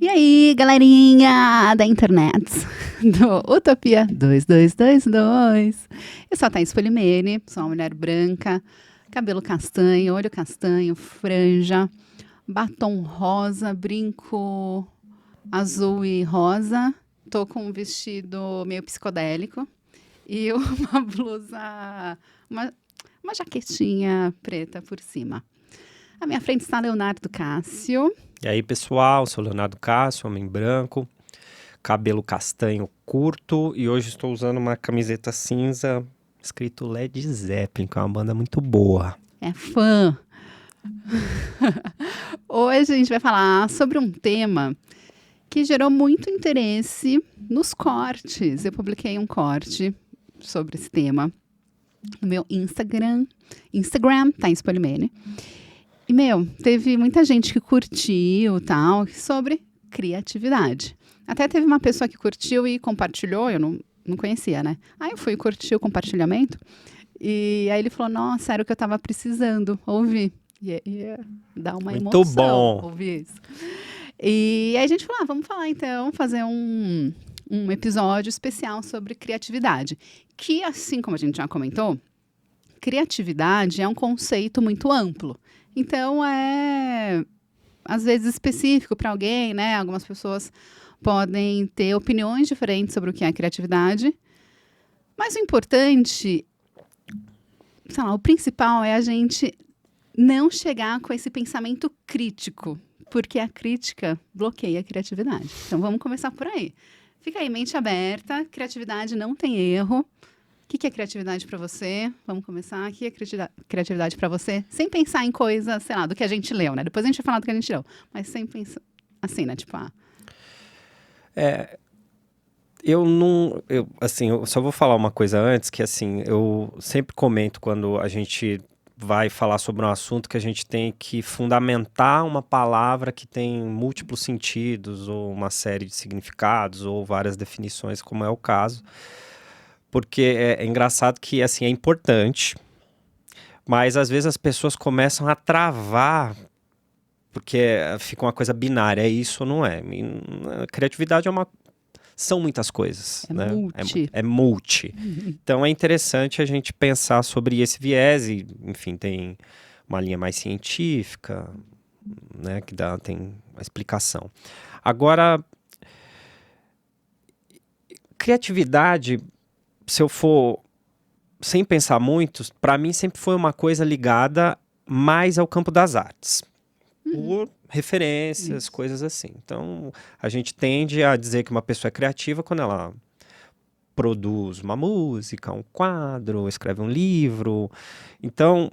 E aí, galerinha da internet, do Utopia 2222. Eu sou a Thaís Polimene, sou uma mulher branca, cabelo castanho, olho castanho, franja, batom rosa, brinco azul e rosa. Tô com um vestido meio psicodélico e uma blusa, uma jaquetinha preta por cima. À minha frente está Leonardo Cássio. E aí, pessoal, sou Leonardo Cássio, homem branco, cabelo castanho curto e hoje estou usando uma camiseta cinza escrito Led Zeppelin, que é uma banda muito boa. É fã. Hoje a gente vai falar sobre um tema que gerou muito interesse nos cortes. Eu publiquei um corte sobre esse tema no meu Instagram, Thaís Polimene. E, teve muita gente que curtiu, tal, sobre criatividade. Até teve uma pessoa que curtiu e compartilhou, eu não conhecia, né? Aí eu fui curtir o compartilhamento, e aí ele falou, nossa, era o que eu tava precisando ouvir. E dá uma Muito emoção bom. ouvir isso. E aí a gente falou, vamos falar então, fazer um episódio especial sobre criatividade. Que, assim como a gente já comentou, criatividade é um conceito muito amplo. Então, é, às vezes, específico para alguém, né? Algumas pessoas podem ter opiniões diferentes sobre o que é criatividade. Mas o importante, sei lá, o principal é a gente não chegar com esse pensamento crítico, porque a crítica bloqueia a criatividade. Então, vamos começar por aí. Fica aí, mente aberta, criatividade não tem erro. O que é criatividade para você? Vamos começar. O que é criatividade para você? Sem pensar em coisa, sei lá, do que a gente leu, né? Depois a gente vai falar do que a gente leu. Mas sem pensar, assim, né? Tipo, Eu só vou falar uma coisa antes, que assim, eu sempre comento quando a gente vai falar sobre um assunto que a gente tem que fundamentar uma palavra que tem múltiplos sentidos, ou uma série de significados, ou várias definições, como é o caso. Porque é engraçado que, assim, é importante, mas às vezes as pessoas começam a travar, porque fica uma coisa binária, é isso ou não é. E, criatividade são muitas coisas, é né? multi. É multi. Então é interessante a gente pensar sobre esse viés e, enfim, tem uma linha mais científica, né, que tem uma explicação. Agora, criatividade, se eu for sem pensar muito, para mim sempre foi uma coisa ligada mais ao campo das artes. Por referências, coisas assim. Então, a gente tende a dizer que uma pessoa é criativa quando ela produz uma música, um quadro, escreve um livro. Então,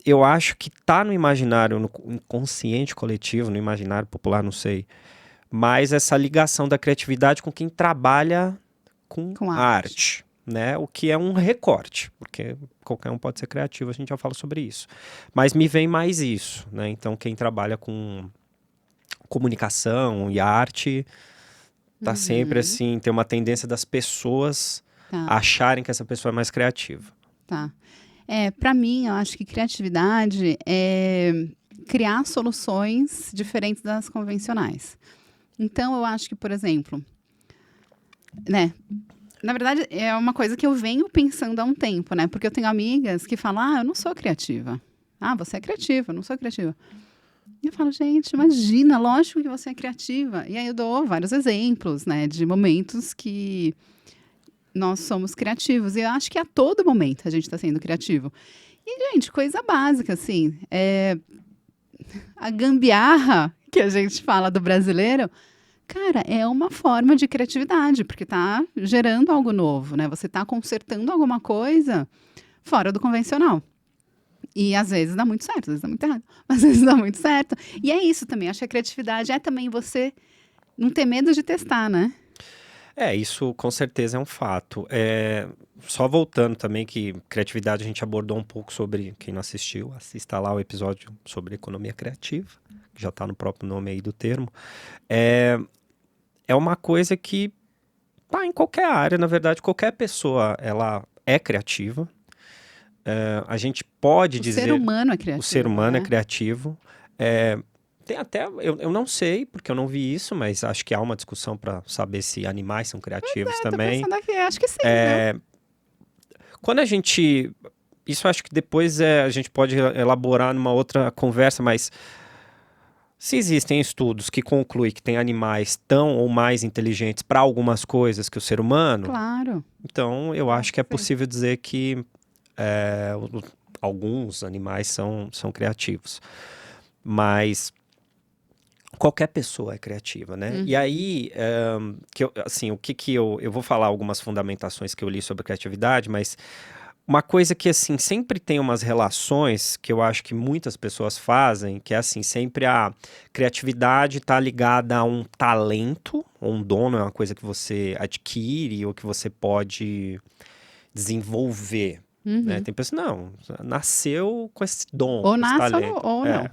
eu acho que tá no imaginário, no inconsciente coletivo, no imaginário popular, não sei, mas essa ligação da criatividade com quem trabalha com arte. Né? O que é um recorte, porque qualquer um pode ser criativo, a gente já fala sobre isso. Mas me vem mais isso, né? Então, quem trabalha com comunicação e arte tá sempre assim, tem uma tendência das pessoas acharem que essa pessoa é mais criativa. Tá. Para mim, eu acho que criatividade é criar soluções diferentes das convencionais. Então, eu acho que, por exemplo, né? Na verdade, é uma coisa que eu venho pensando há um tempo, né? Porque eu tenho amigas que falam, eu não sou criativa. Ah, você é criativa, eu não sou criativa. E eu falo, gente, imagina, lógico que você é criativa. E aí eu dou vários exemplos, né? De momentos que nós somos criativos. E eu acho que a todo momento a gente está sendo criativo. E, gente, coisa básica, assim. A gambiarra que a gente fala do brasileiro... Cara, é uma forma de criatividade, porque está gerando algo novo, né? Você está consertando alguma coisa fora do convencional. E às vezes dá muito certo, às vezes dá muito errado, mas às vezes dá muito certo. E é isso também, acho que a criatividade é também você não ter medo de testar, né? Isso com certeza é um fato. Só voltando também, que criatividade a gente abordou um pouco sobre, quem não assistiu, assista lá o episódio sobre economia criativa, que já está no próprio nome aí do termo. É uma coisa que tá em qualquer área, na verdade, qualquer pessoa, ela é criativa. A gente pode dizer... O ser humano é criativo. O ser humano né? é criativo. Tem até, eu não sei, porque eu não vi isso, mas acho que há uma discussão para saber se animais são criativos Tô também. pensando aqui, acho que sim, viu? Quando a gente... Isso acho que depois a gente pode elaborar numa outra conversa, mas se existem estudos que concluem que tem animais tão ou mais inteligentes para algumas coisas que o ser humano, Claro. então eu acho que é sim. possível dizer que alguns animais são criativos. Mas qualquer pessoa é criativa, né? E aí, assim, o que eu vou falar algumas fundamentações que eu li sobre criatividade, mas uma coisa que, assim, sempre tem umas relações que eu acho que muitas pessoas fazem, que é, assim, sempre a criatividade está ligada a um talento, ou um dom, é uma coisa que você adquire ou que você pode desenvolver, né? Tem pessoas, não, nasceu com esse dom, Ou com esse nasce talento. ou não.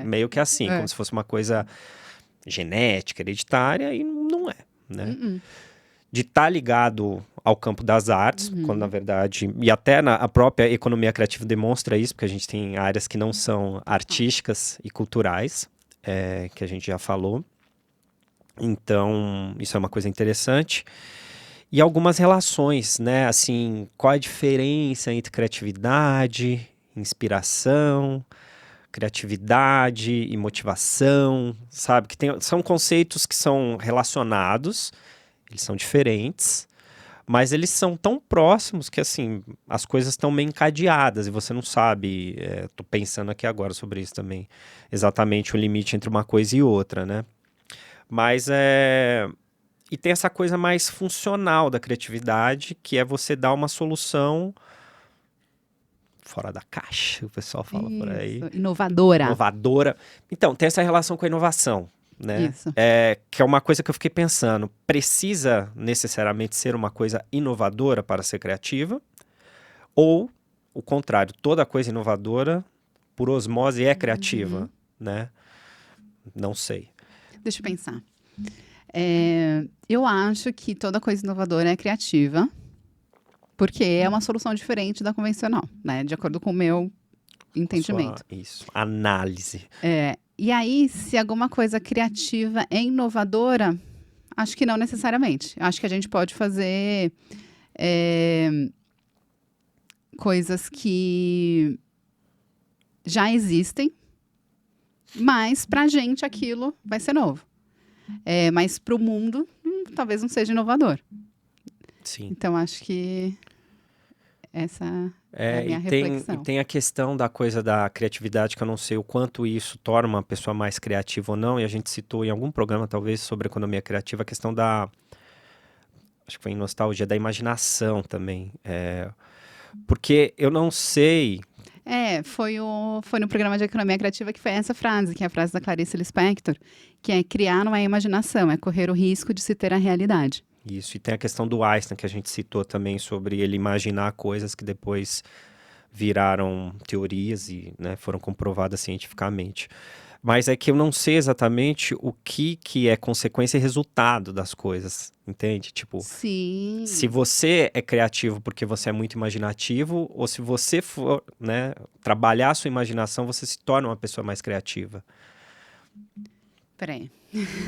Meio que assim, como se fosse uma coisa genética, hereditária, e não é, né? De estar ligado ao campo das artes, quando na verdade, e até a própria economia criativa demonstra isso, porque a gente tem áreas que não são artísticas e culturais, que a gente já falou. Então, isso é uma coisa interessante. E algumas relações, né? Assim, qual a diferença entre criatividade, inspiração, criatividade e motivação, sabe? Que são conceitos que são relacionados, eles são diferentes, mas eles são tão próximos que, assim, as coisas estão meio encadeadas e você não sabe, tô pensando aqui agora sobre isso também, exatamente o limite entre uma coisa e outra, né? Mas e tem essa coisa mais funcional da criatividade, que é você dar uma solução fora da caixa, o pessoal fala por aí. Isso, inovadora. Inovadora. Então, tem essa relação com a inovação, né? Isso. Que é uma coisa que eu fiquei pensando. Precisa necessariamente ser uma coisa inovadora para ser criativa? Ou, o contrário, toda coisa inovadora, por osmose, é criativa, né? Não sei. Deixa eu pensar. Eu acho que toda coisa inovadora é criativa, porque é uma solução diferente da convencional, né? De acordo com o meu entendimento. Isso, análise. E aí, se alguma coisa criativa é inovadora, acho que não necessariamente. Acho que a gente pode fazer coisas que já existem, mas pra gente aquilo vai ser novo. Mas pro mundo, talvez não seja inovador. Sim. Então, acho que essa é a minha reflexão. E tem a questão da coisa da criatividade, que eu não sei o quanto isso torna uma pessoa mais criativa ou não, e a gente citou em algum programa, talvez, sobre economia criativa, a questão da... Acho que foi em Nostalgia, da imaginação também. Porque eu não sei... Foi no programa de economia criativa que foi essa frase, que é a frase da Clarice Lispector, que é criar não é imaginação, é correr o risco de se ter a realidade. Isso, e tem a questão do Einstein, que a gente citou também, sobre ele imaginar coisas que depois viraram teorias e, né, foram comprovadas cientificamente. Mas é que eu não sei exatamente o que é consequência e resultado das coisas, entende? Tipo, Sim. se você é criativo porque você é muito imaginativo, ou se você for, né, trabalhar a sua imaginação, você se torna uma pessoa mais criativa. Peraí.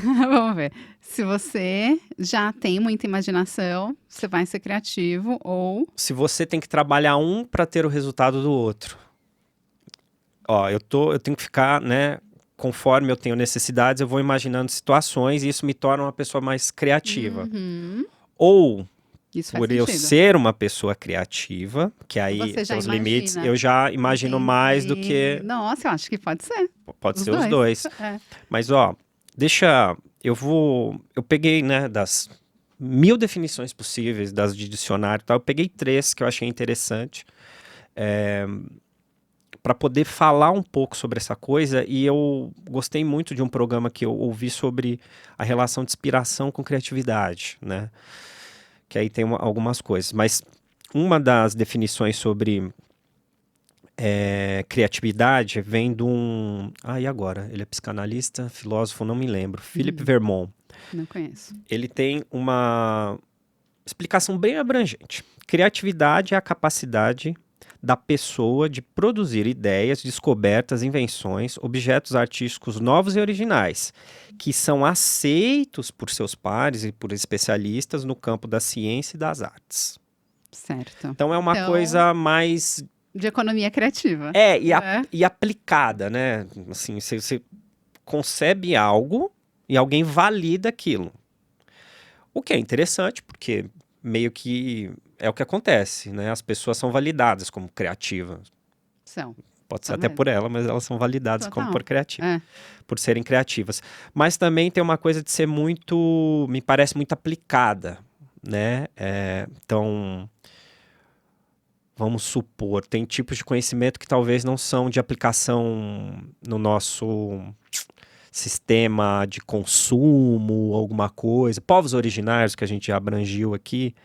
Vamos ver. Se você já tem muita imaginação, você vai ser criativo ou... Se você tem que trabalhar um para ter o resultado do outro. Ó, eu tenho que ficar, né, conforme eu tenho necessidades, eu vou imaginando situações e isso me torna uma pessoa mais criativa. Ou, isso por eu ser uma pessoa criativa, que aí são os limites, eu já imagino mais do que... Nossa, eu acho que pode ser. Pode ser os dois. Mas, ó, eu peguei, né, das 1000 definições possíveis, das de dicionário e tal, eu peguei 3 que eu achei interessante, para poder falar um pouco sobre essa coisa, e eu gostei muito de um programa que eu ouvi sobre a relação de inspiração com criatividade, né? Que aí tem algumas coisas. Mas uma das definições sobre criatividade vem de um... e agora? Ele é psicanalista, filósofo, não me lembro. Philip Vermont. Não conheço. Ele tem uma explicação bem abrangente. Criatividade é a capacidade da pessoa de produzir ideias, descobertas, invenções, objetos artísticos novos e originais, que são aceitos por seus pares e por especialistas no campo da ciência e das artes. Certo. Então é uma coisa mais... De economia criativa. E aplicada, né? Assim, você concebe algo e alguém valida aquilo. O que é interessante, porque meio que é o que acontece, né? As pessoas são validadas como criativas. Pode ser até por ela, mas elas são validadas como por criativa, por serem criativas. Mas também tem uma coisa de ser muito, me parece muito aplicada, né? Então, vamos supor, tem tipos de conhecimento que talvez não são de aplicação no nosso sistema de consumo, alguma coisa. Povos originários, que a gente já abrangiu aqui,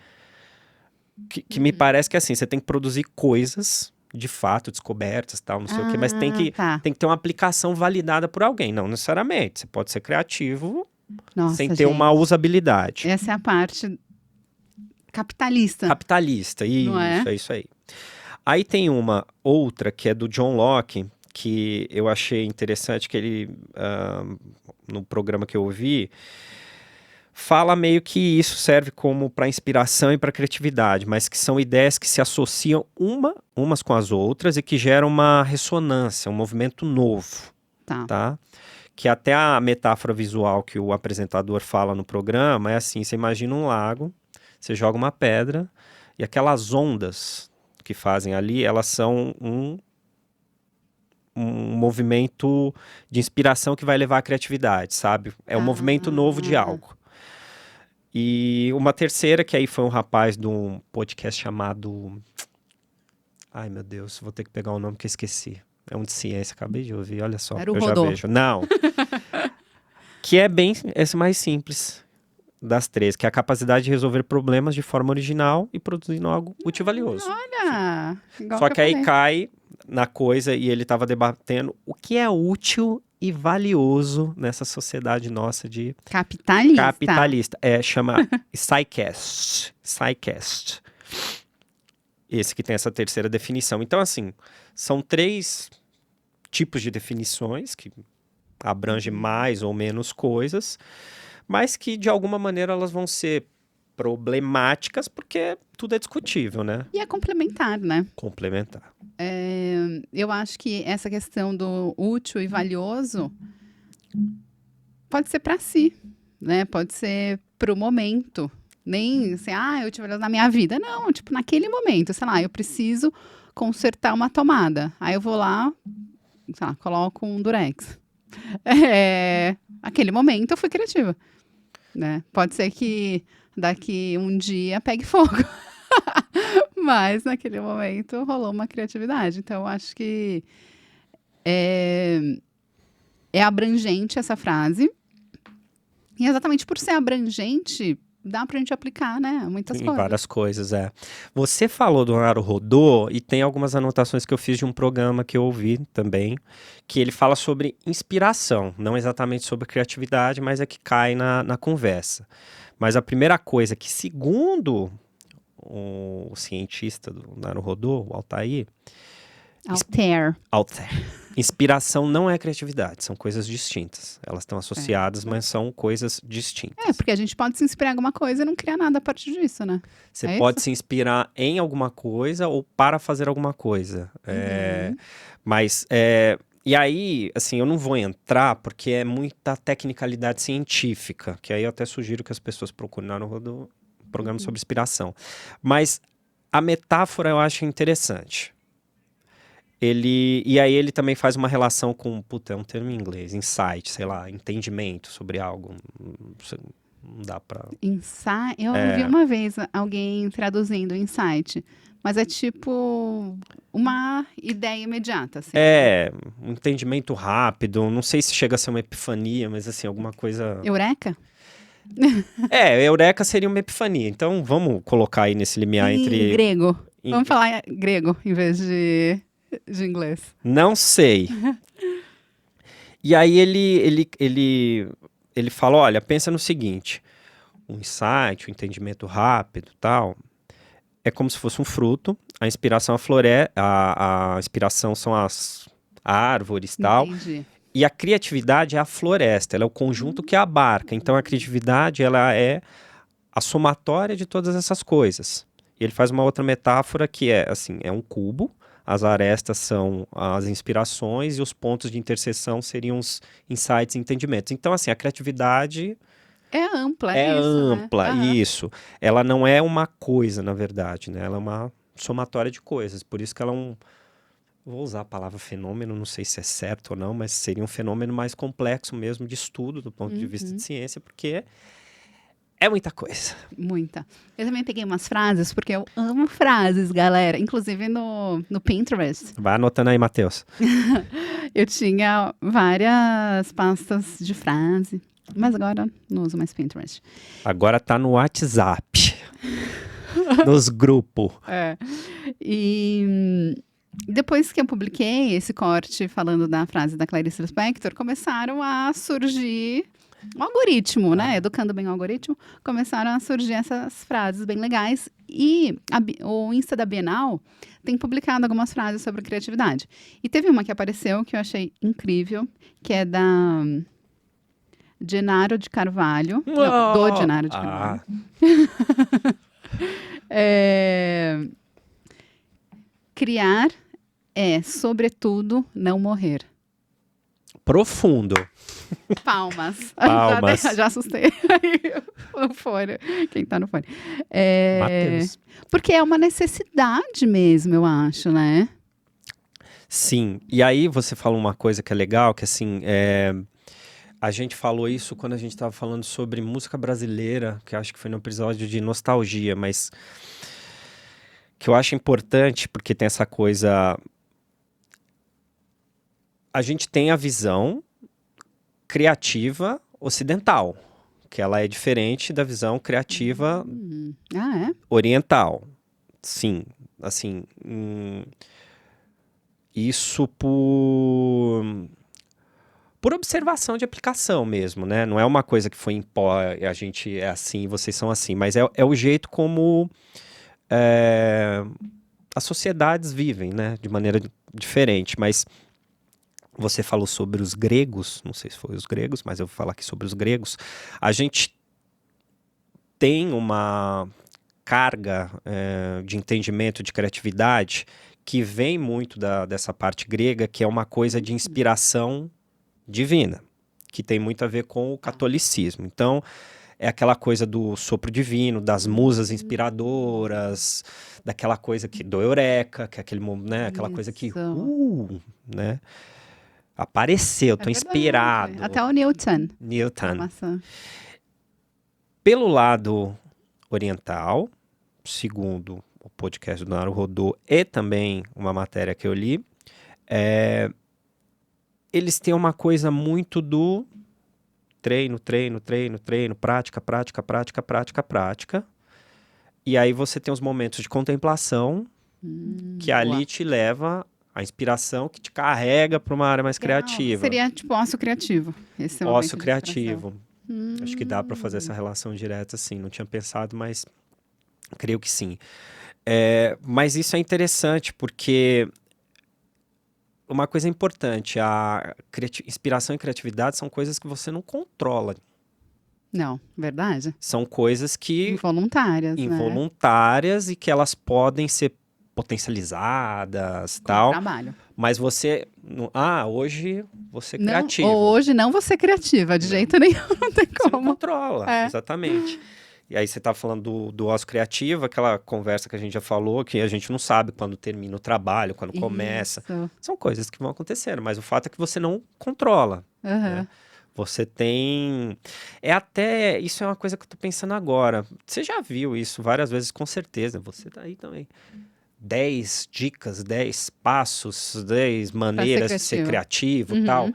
que me parece que assim, você tem que produzir coisas, de fato, descobertas, tal, não sei o quê, mas tem que ter uma aplicação validada por alguém, não necessariamente. Você pode ser criativo sem ter uma usabilidade. Essa é a parte capitalista. Capitalista, é isso aí. Aí tem uma outra que é do John Locke, que eu achei interessante, que ele, no programa que eu ouvi, fala meio que isso serve como para inspiração e para criatividade, mas que são ideias que se associam umas com as outras e que geram uma ressonância, um movimento novo, tá? Que até a metáfora visual que o apresentador fala no programa é assim, você imagina um lago, você joga uma pedra e aquelas ondas que fazem ali, elas são um movimento de inspiração que vai levar à criatividade, sabe? É um movimento novo de algo. E uma terceira, que aí foi um rapaz de um podcast chamado... Ai, meu Deus, vou ter que pegar o nome que eu esqueci. É um de ciência, acabei de ouvir, olha só. Era o Rodô. Já vejo. Não. Que é bem esse mais simples das três, que é a capacidade de resolver problemas de forma original e produzindo algo útil e valioso. Olha! Só que aí cai na coisa, e ele estava debatendo o que é útil e valioso nessa sociedade nossa de... Capitalista. Chama Psycast. Esse que tem essa terceira definição. Então, assim, são 3 tipos de definições que abrangem mais ou menos coisas, mas que, de alguma maneira, elas vão ser problemáticas, porque tudo é discutível, né? E é complementar, né? Complementar. Eu acho que essa questão do útil e valioso pode ser para si, né? Pode ser para o momento. Nem assim, útil e valioso na minha vida. Não, tipo, naquele momento, sei lá, eu preciso consertar uma tomada. Aí eu vou lá, sei lá, coloco um durex. Aquele momento eu fui criativa, né? Pode ser que daqui um dia pegue fogo. Mas naquele momento rolou uma criatividade. Então eu acho que é abrangente essa frase. E exatamente por ser abrangente, dá pra gente aplicar, né? Muitas coisas. Várias coisas, Você falou do Naruhodô e tem algumas anotações que eu fiz de um programa que eu ouvi também, que ele fala sobre inspiração, não exatamente sobre criatividade, mas é que cai na conversa. Mas a primeira coisa que, segundo o cientista do Naruhodô, o Altair... Altair. Inspiração não é criatividade, são coisas distintas. Elas estão associadas, mas são coisas distintas. Porque a gente pode se inspirar em alguma coisa e não criar nada a partir disso, né? Você pode se inspirar em alguma coisa ou para fazer alguma coisa. Mas, e aí, assim, eu não vou entrar porque é muita tecnicalidade científica, que aí eu até sugiro que as pessoas procurem no programa sobre inspiração. Mas a metáfora eu acho interessante. E aí ele também faz uma relação com, é um termo em inglês, insight, sei lá, entendimento sobre algo. Não dá pra... Insight? Eu ouvi uma vez alguém traduzindo insight, mas é tipo uma ideia imediata. Assim. Um entendimento rápido, não sei se chega a ser uma epifania, mas assim, alguma coisa... Eureka? Eureka seria uma epifania, então vamos colocar aí nesse limiar entre... grego. Vamos falar grego em vez de inglês. Não sei. E aí ele fala, olha, pensa no seguinte, um insight, um entendimento rápido, tal, é como se fosse um fruto, a inspiração a inspiração são as árvores e tal, Entendi. e a criatividade é a floresta, ela é o conjunto que abarca. Então a criatividade, ela é a somatória de todas essas coisas. E ele faz uma outra metáfora que é assim, é um cubo, as arestas são as inspirações e os pontos de interseção seriam os insights e entendimentos. Então assim, a criatividade É ampla, é é isso, ampla, né? Aham. isso. Ela não é uma coisa, na verdade, né? Ela é uma somatória de coisas. Por isso que ela é um. Vou usar a palavra fenômeno, não sei se é certo ou não, mas seria um fenômeno mais complexo mesmo de estudo do ponto de vista de ciência, porque é muita coisa. Muita. Eu também peguei umas frases, porque eu amo frases, galera. Inclusive no Pinterest, Vai anotando aí, Matheus. eu tinha várias pastas de frase, mas agora não uso mais Pinterest. Agora tá no WhatsApp, nos grupos. É. E depois que eu publiquei esse corte falando da frase da Clarice Lispector, começaram a surgir um algoritmo, né? Educando bem o algoritmo, começaram a surgir essas frases bem legais. E o Insta da Bienal tem publicado algumas frases sobre criatividade. E teve uma que apareceu que eu achei incrível, que é da Genaro de Carvalho. Não, do Genaro de Carvalho. Criar é, sobretudo, não morrer. Profundo. Palmas. Palmas. Já assustei. O fone. Quem tá no fone. Matheus. Porque é uma necessidade mesmo, eu acho, né? Sim. E aí você fala uma coisa que é legal, que assim, a gente falou isso quando a gente estava falando sobre música brasileira, que acho que foi no episódio de nostalgia, mas que eu acho importante, porque tem essa coisa. A gente tem a visão criativa ocidental, que ela é diferente da visão criativa oriental. Sim, assim, isso por observação de aplicação mesmo, né? Não é uma coisa que foi a gente é assim, vocês são assim, mas é o jeito como as sociedades vivem, né? De maneira diferente, mas você falou sobre os gregos, não sei se foi os gregos, mas eu vou falar aqui sobre os gregos. A gente tem uma carga de entendimento, de criatividade, que vem muito dessa parte grega, que é uma coisa de inspiração divina, que tem muito a ver com o catolicismo. Então, é aquela coisa do sopro divino, das musas inspiradoras, daquela coisa do eureka, que é aquele, né, aquela coisa que, né? Apareceu, tô inspirado. Até o Newton. Pelo lado oriental, segundo o podcast do Naruhodô e também uma matéria que eu li, eles têm uma coisa muito do treino, prática. E aí você tem os momentos de contemplação, que ali te leva a inspiração, que te carrega para uma área mais criativa. Seria tipo ócio criativo. Esse é o ócio criativo. Acho que dá para fazer essa relação direta, assim. Não tinha pensado, mas creio que sim. Mas isso é interessante, porque uma coisa importante, a inspiração e criatividade são coisas que você não controla. Não, verdade. São coisas que... Involuntárias, né? E que elas podem ser potencializadas, com tal. Trabalho. Mas você... hoje você é criativo. Ou hoje não vou ser criativa, de jeito nenhum, não tem como. Você não controla, exatamente. E aí você tá falando do ócio criativo, aquela conversa que a gente já falou, que a gente não sabe quando termina o trabalho, quando começa. São coisas que vão acontecendo, mas o fato é que você não controla. Né? Você tem... Isso é uma coisa que eu tô pensando agora. Você já viu isso várias vezes, com certeza. Você tá aí também. 10 dicas, 10 passos, 10 maneiras de ser criativo e tal.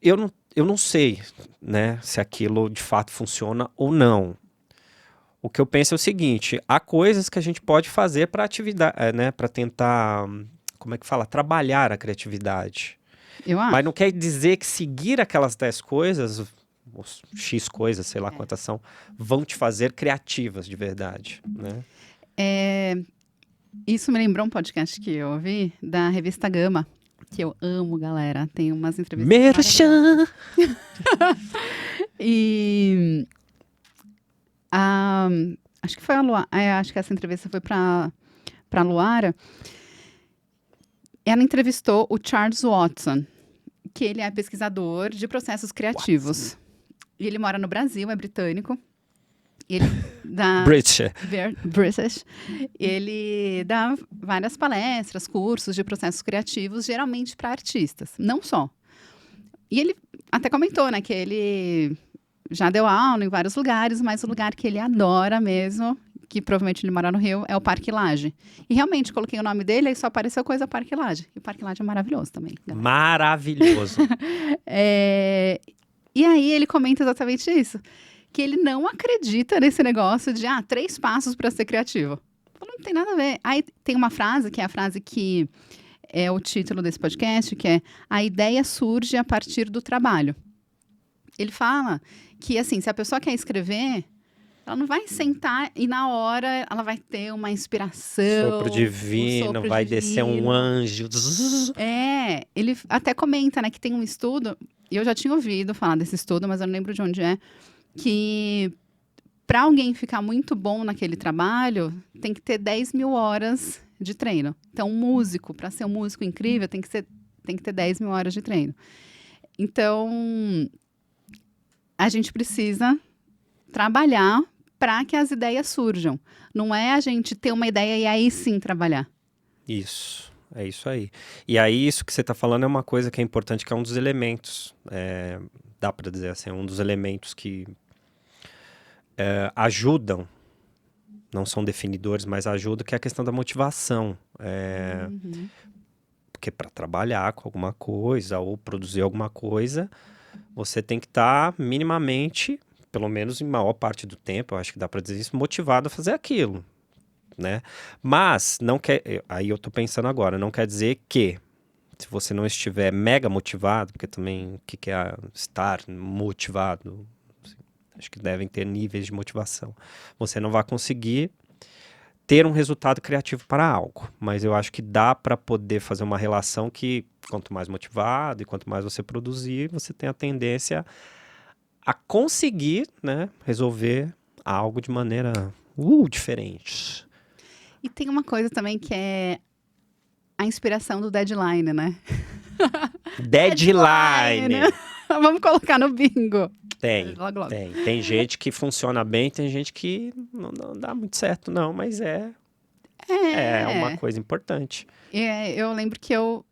Eu não sei, né, se aquilo de fato funciona ou não. O que eu penso é o seguinte, há coisas que a gente pode fazer para atividade, né, para tentar, como é que fala, trabalhar a criatividade. Eu acho. Mas não quer dizer que seguir aquelas 10 coisas os X coisas, sei lá quantas são, vão te fazer criativas de verdade, né? Isso me lembrou um podcast que eu ouvi da revista Gama, que eu amo, galera. Tem umas entrevistas Merchan! E acho que foi a Luara, acho que essa entrevista foi para Luara. Ela entrevistou o Charles Watson, que ele é pesquisador de processos criativos. E ele mora no Brasil, é britânico. Ele dá British. Ele dá várias palestras, cursos de processos criativos, geralmente para artistas, não só. E ele até comentou, né, que ele já deu aula em vários lugares, mas o lugar que ele adora mesmo, que provavelmente ele mora no Rio, é o Parque Lage. E realmente, coloquei o nome dele e só apareceu coisa Parque Lage. E o Parque Lage é maravilhoso também. Galera. Maravilhoso. E aí ele comenta exatamente isso. Que ele não acredita nesse negócio de 3 passos para ser criativo. Não tem nada a ver. Aí tem uma frase, que é a frase que é o título desse podcast, que é: a ideia surge a partir do trabalho. Ele fala que, assim, se a pessoa quer escrever, ela não vai sentar e na hora ela vai ter uma inspiração. Sopro divino, vai descer um anjo. Ele até comenta, né, que tem um estudo, e eu já tinha ouvido falar desse estudo, mas eu não lembro de onde é, que para alguém ficar muito bom naquele trabalho, tem que ter 10 mil horas de treino. Então, um músico, para ser um músico incrível, tem que ter 10 mil horas de treino. Então, a gente precisa trabalhar para que as ideias surjam. Não é a gente ter uma ideia e aí sim trabalhar. Isso, é isso aí. E aí, isso que você está falando é uma coisa que é importante, que é um dos elementos, dá para dizer assim, um dos elementos que ajudam, não são definidores, mas ajudam, que é a questão da motivação. Porque para trabalhar com alguma coisa ou produzir alguma coisa, você tem que estar minimamente, pelo menos em maior parte do tempo, eu acho que dá para dizer isso, motivado a fazer aquilo, né? Mas, não quer, aí eu tô pensando agora, não quer dizer que, se você não estiver mega motivado, porque também, o que é estar motivado? Acho que devem ter níveis de motivação. Você não vai conseguir ter um resultado criativo para algo, mas eu acho que dá para poder fazer uma relação que, quanto mais motivado e quanto mais você produzir, você tem a tendência a conseguir, né, resolver algo de maneira diferente. E tem uma coisa também que é a inspiração do deadline, né? Deadline! Vamos colocar no bingo. Tem, logo. Tem gente que funciona bem, tem gente que não dá muito certo, não, mas é uma coisa importante. Eu lembro que eu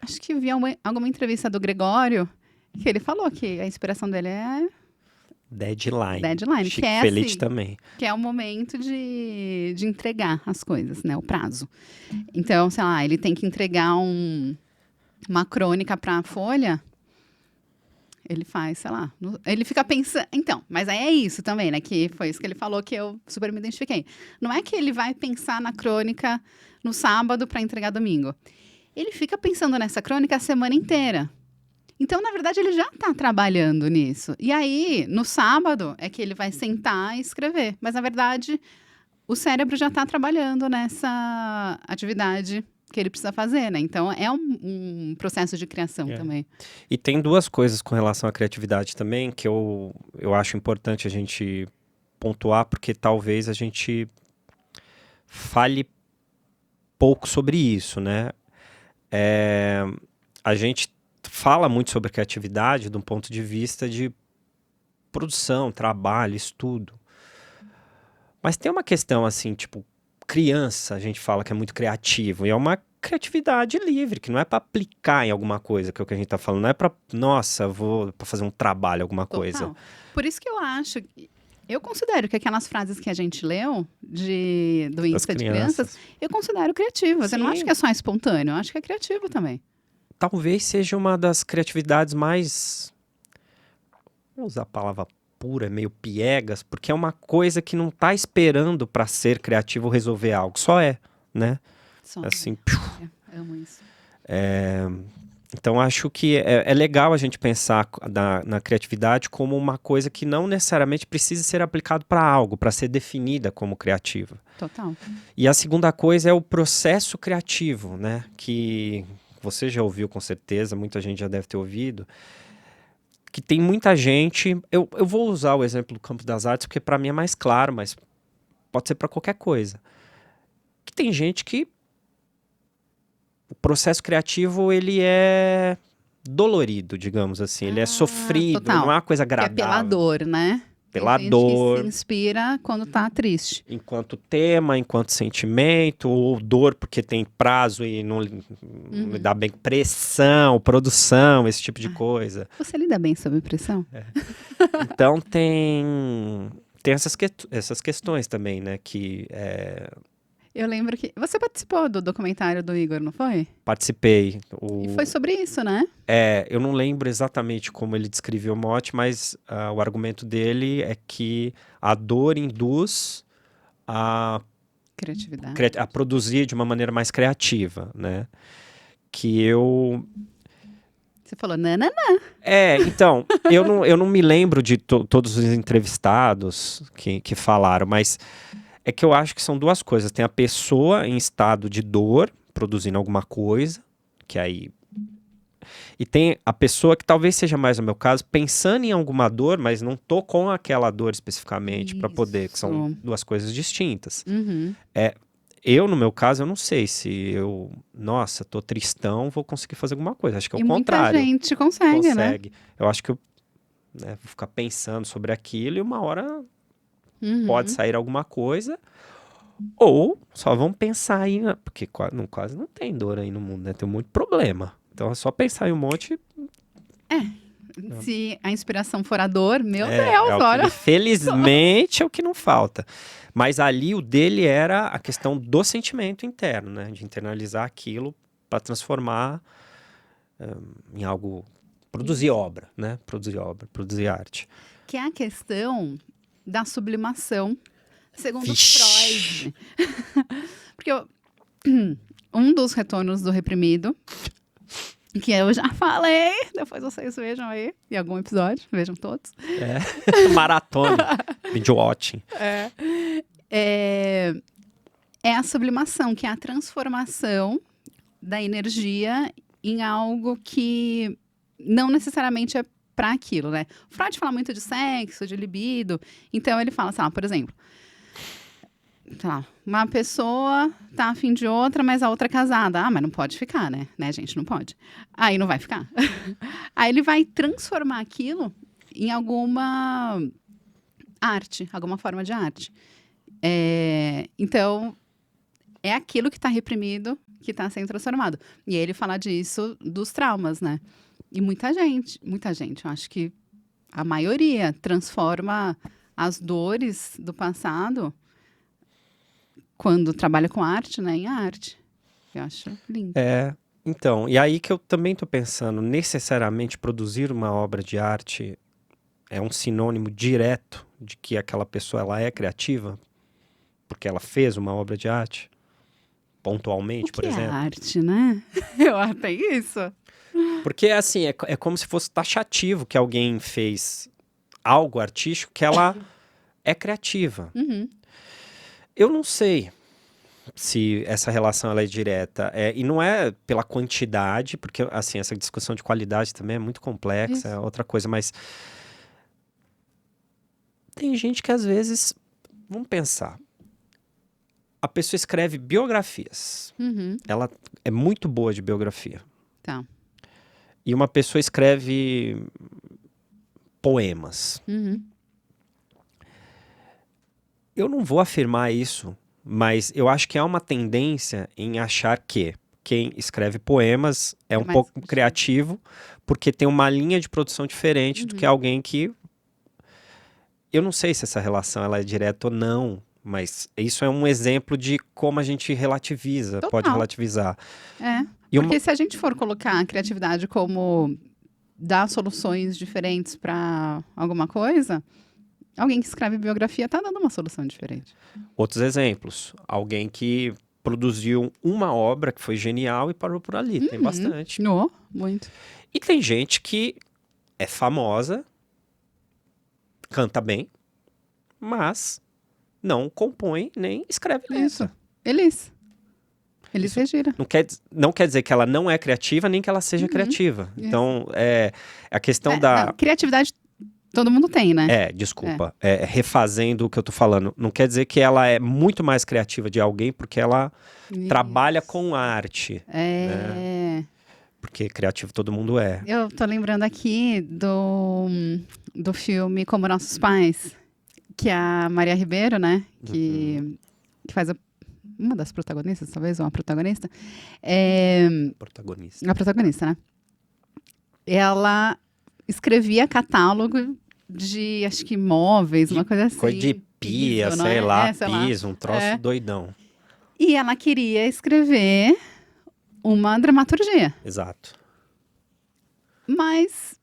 acho que vi alguma entrevista do Gregório, que ele falou que a inspiração dele é Deadline. Que é Feliz assim, também. que é o momento de entregar as coisas, né? O prazo. Então, sei lá, ele tem que entregar uma crônica para a Folha. Ele faz, sei lá, ele fica pensando... Então, mas aí é isso também, né? Que foi isso que ele falou que eu super me identifiquei. Não é que ele vai pensar na crônica no sábado para entregar domingo. Ele fica pensando nessa crônica a semana inteira. Então, na verdade, ele já está trabalhando nisso. E aí, no sábado, é que ele vai sentar e escrever. Mas, na verdade, o cérebro já está trabalhando nessa atividade que ele precisa fazer, né? Então, é um processo de criação também. E tem duas coisas com relação à criatividade também que eu acho importante a gente pontuar, porque talvez a gente fale pouco sobre isso, né? A gente fala muito sobre criatividade de um ponto de vista de produção, trabalho, estudo. Mas tem uma questão assim, tipo, criança, a gente fala que é muito criativo, e é uma criatividade livre, que não é para aplicar em alguma coisa, que é o que a gente tá falando, não é para, nossa, vou para fazer um trabalho, alguma coisa. Por isso que eu considero que aquelas frases que a gente leu do Insta de crianças, eu considero criativas. Eu não acho que é só espontâneo, eu acho que é criativo também. Talvez seja uma das criatividades mais, vou usar a palavra pura, meio piegas, porque é uma coisa que não tá esperando para ser criativo ou resolver algo, só é, né? Só assim, amo isso. Então, acho que é legal a gente pensar na criatividade como uma coisa que não necessariamente precisa ser aplicado para algo, para ser definida como criativa. Total. E a segunda coisa é o processo criativo, né? Que você já ouviu com certeza, muita gente já deve ter ouvido, que tem muita gente... Eu vou usar o exemplo do campo das artes, porque para mim é mais claro, mas pode ser para qualquer coisa. Que tem gente que o processo criativo, ele é dolorido, digamos assim. Ele é sofrido, total. não é uma coisa Que é agradável. pela dor, né? Pela Tem gente dor. que se inspira quando tá triste. Enquanto tema, enquanto sentimento, ou dor porque tem prazo e não dá bem, pressão, produção, esse tipo de coisa. Você lida bem sob pressão? Então tem essas questões também, né? Que Eu lembro que... Você participou do documentário do Igor, não foi? participei. E foi sobre isso, né? Eu não lembro exatamente como ele descreveu o mote, mas o argumento dele é que a dor induz a Criatividade. produzir de uma maneira mais criativa, né? Que eu... Você falou, nananã. Então, eu não me lembro de todos os entrevistados que falaram, mas é que eu acho que são duas coisas. Tem a pessoa em estado de dor, produzindo alguma coisa, que aí... E tem a pessoa que talvez seja mais o meu caso, pensando em alguma dor, mas não tô com aquela dor especificamente para poder, que são duas coisas distintas. Uhum. Eu, no meu caso, eu não sei se eu, nossa, tô tristão, vou conseguir fazer alguma coisa. Acho que é o E muita contrário. gente consegue, né? Eu acho que eu vou ficar pensando sobre aquilo e uma hora Uhum. pode sair alguma coisa. Ou só vamos pensar aí, né? Porque quase não tem dor aí no mundo, né? Tem um monte de problema. Então é só pensar em um monte. Se a inspiração for a dor, meu É Deus, o que, olha. felizmente é o que não falta. Mas ali o dele era a questão do sentimento interno, né? De internalizar aquilo para transformar em algo. Produzir obra, né? Produzir arte. Que é a questão da sublimação, segundo Vixe. Freud. Porque um dos retornos do reprimido, que eu já falei, depois vocês vejam aí, em algum episódio, vejam todos. Maratona. Binge watching. É a sublimação, que é a transformação da energia em algo que não necessariamente é para aquilo, né? O Freud fala muito de sexo, de libido. Então ele fala, sei lá, por exemplo, sei lá, uma pessoa tá afim de outra, mas a outra é casada. Ah, mas não pode ficar, né? Né, gente? Não pode. Aí não vai ficar. Aí ele vai transformar aquilo em alguma arte, alguma forma de arte. Então, é aquilo que está reprimido que está sendo transformado. E ele fala disso dos traumas, né? E muita gente, eu acho que a maioria transforma as dores do passado quando trabalha com arte, né, em arte. Eu acho lindo. Então, e aí que eu também estou pensando, necessariamente produzir uma obra de arte é um sinônimo direto de que aquela pessoa ela é criativa? Porque ela fez uma obra de arte? Pontualmente, por exemplo? É arte, né? Eu acho que é isso. Porque, assim, é como se fosse taxativo que alguém fez algo artístico que ela é criativa. Uhum. Eu não sei se essa relação ela é direta. E não é pela quantidade, porque, assim, essa discussão de qualidade também é muito complexa, é outra coisa, mas tem gente que, às vezes, vamos pensar, a pessoa escreve biografias. Uhum. Ela é muito boa de biografia. Tá. E uma pessoa escreve poemas. Uhum. Eu não vou afirmar isso, mas eu acho que há uma tendência em achar que quem escreve poemas é um pouco criativo, porque tem uma linha de produção diferente do que alguém que... Eu não sei se essa relação ela é direta ou não, mas isso é um exemplo de como a gente relativiza, pode relativizar. Porque se a gente for colocar a criatividade como dar soluções diferentes para alguma coisa, alguém que escreve biografia está dando uma solução diferente. Outros exemplos, alguém que produziu uma obra que foi genial e parou por ali. Tem bastante. No, muito. E tem gente que é famosa, canta bem, mas não compõe nem escreve Isso. letra. Elis Isso Regina. Não quer dizer que ela não é criativa, nem que ela seja criativa. Isso. Então, a questão Não, criatividade todo mundo tem, né? Desculpa. Refazendo o que eu tô falando. Não quer dizer que ela é muito mais criativa de alguém porque ela trabalha com arte. Porque criativo todo mundo é. Eu tô lembrando aqui do filme Como Nossos Pais, que a Maria Ribeiro, né? Que faz uma das protagonistas, talvez, ou uma protagonista. Protagonista. A protagonista, né? Ela escrevia catálogo de, acho que, móveis, uma coisa assim. Coisa de pia, piso, sei lá, sei lá. piso, um troço doidão. E ela queria escrever uma dramaturgia. Exato. Mas,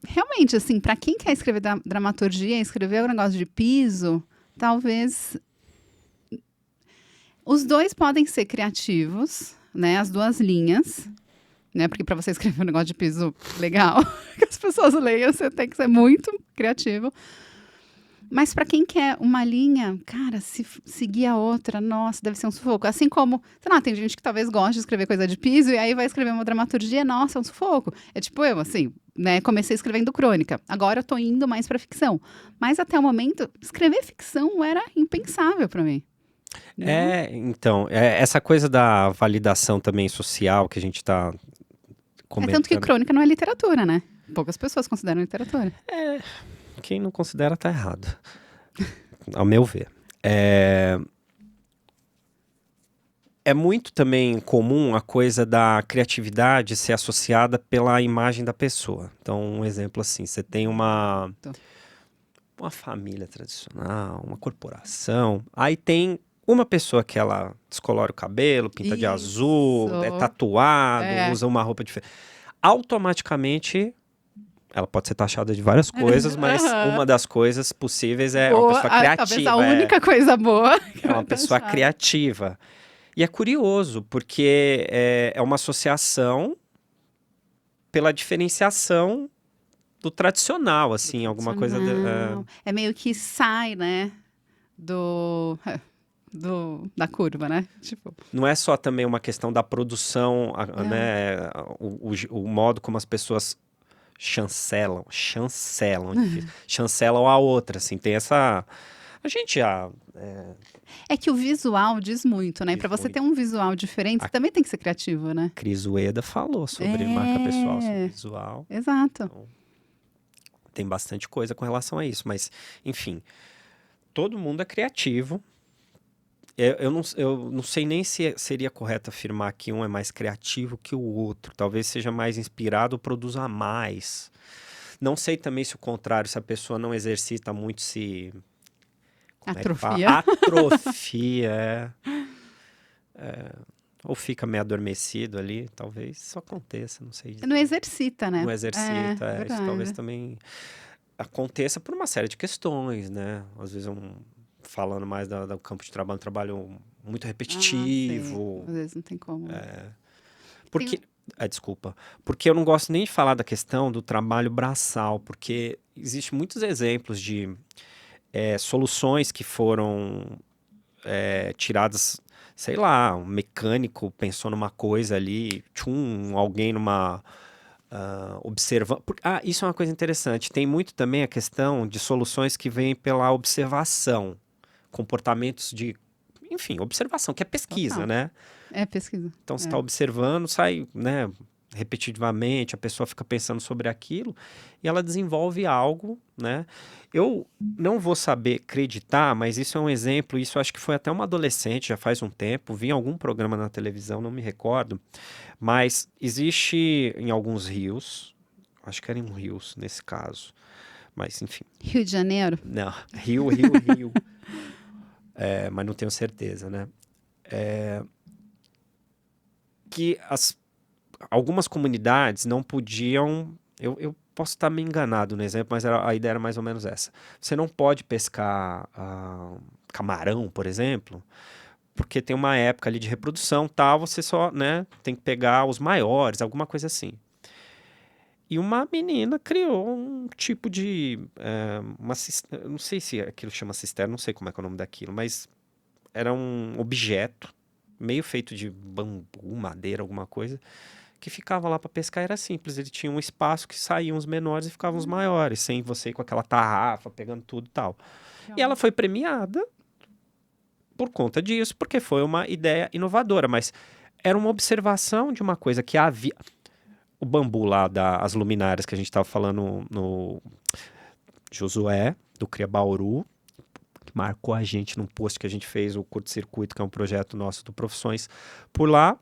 realmente, assim, para quem quer escrever dramaturgia, escrever um negócio de piso, talvez os dois podem ser criativos, né? As duas linhas, né? Porque para você escrever um negócio de piso legal, que as pessoas leiam, você tem que ser muito criativo. Mas para quem quer uma linha, cara, se seguir a outra, nossa, deve ser um sufoco. Assim como, sei lá, tem gente que talvez goste de escrever coisa de piso e aí vai escrever uma dramaturgia, nossa, é um sufoco. É tipo eu, assim, né, comecei escrevendo crônica. Agora eu tô indo mais para ficção. Mas até o momento, escrever ficção era impensável para mim. Então, essa coisa da validação também social que a gente tá comentando. Tanto que crônica não é literatura, né? Poucas pessoas consideram literatura. Quem não considera tá errado, ao meu ver. É muito também comum a coisa da criatividade ser associada pela imagem da pessoa. Então, um exemplo assim, você tem uma família tradicional, uma corporação, aí tem uma pessoa que ela descolora o cabelo, pinta de azul, é tatuado, usa uma roupa diferente. Automaticamente, ela pode ser taxada de várias coisas, mas uma das coisas possíveis é uma pessoa criativa. Talvez a única coisa boa. É uma pessoa criativa. E é curioso, porque é uma associação pela diferenciação do tradicional, assim, alguma coisa... É meio que sai, né, da curva, né? Tipo. Não é só também uma questão da produção, né? O modo como as pessoas chancelam a outra, assim, tem essa... A gente já... É que o visual diz muito, né? Para você ter um visual diferente, você também tem que ser criativo, né? Cris Ueda falou sobre marca pessoal, sobre visual. Exato. Então, tem bastante coisa com relação a isso, mas, enfim, todo mundo é criativo. Eu não sei nem se seria correto afirmar que um é mais criativo que o outro. Talvez seja mais inspirado ou produza mais. Não sei também se o contrário, se a pessoa não exercita muito, se... Atrofia. Atrofia, ou fica meio adormecido ali, talvez isso aconteça, não sei dizer. Não exercita, né? Não exercita, isso talvez também aconteça por uma série de questões, né? Às vezes falando mais do campo de trabalho, um trabalho muito repetitivo. Às vezes não tem como. Porque... desculpa. Porque eu não gosto nem de falar da questão do trabalho braçal, porque existem muitos exemplos de soluções que foram tiradas, sei lá, um mecânico pensou numa coisa ali, alguém numa... observando. Isso é uma coisa interessante. Tem muito também a questão de soluções que vêm pela observação, comportamentos de... Enfim, observação, que é pesquisa, né? É pesquisa. Então, você está observando, sai, né, repetitivamente, a pessoa fica pensando sobre aquilo e ela desenvolve algo, né? Eu não vou saber acreditar, mas isso é um exemplo, isso acho que foi até uma adolescente, já faz um tempo, vi em algum programa na televisão, não me recordo, mas existe em alguns rios, acho que era em rios nesse caso, mas enfim. Rio de Janeiro? Não, Rio. Mas não tenho certeza, né? Que algumas comunidades não podiam... Eu posso estar me enganado no exemplo, mas a ideia era mais ou menos essa. Você não pode pescar camarão, por exemplo, porque tem uma época ali de reprodução, tal, você só, né, tem que pegar os maiores, alguma coisa assim. E uma menina criou um tipo de, eu não sei se aquilo chama cisterna, não sei como é que é o nome daquilo, mas era um objeto meio feito de bambu, madeira, alguma coisa, que ficava lá para pescar. Era simples, ele tinha um espaço que saíam os menores e ficavam os maiores, sem você ir com aquela tarrafa, pegando tudo e tal. E ela foi premiada por conta disso, porque foi uma ideia inovadora, mas era uma observação de uma coisa que havia. O bambu lá, as luminárias que a gente estava falando no Josué, do Cria Bauru, que marcou a gente num post que a gente fez, o Curto-Circuito, que é um projeto nosso do Profissões. Por lá,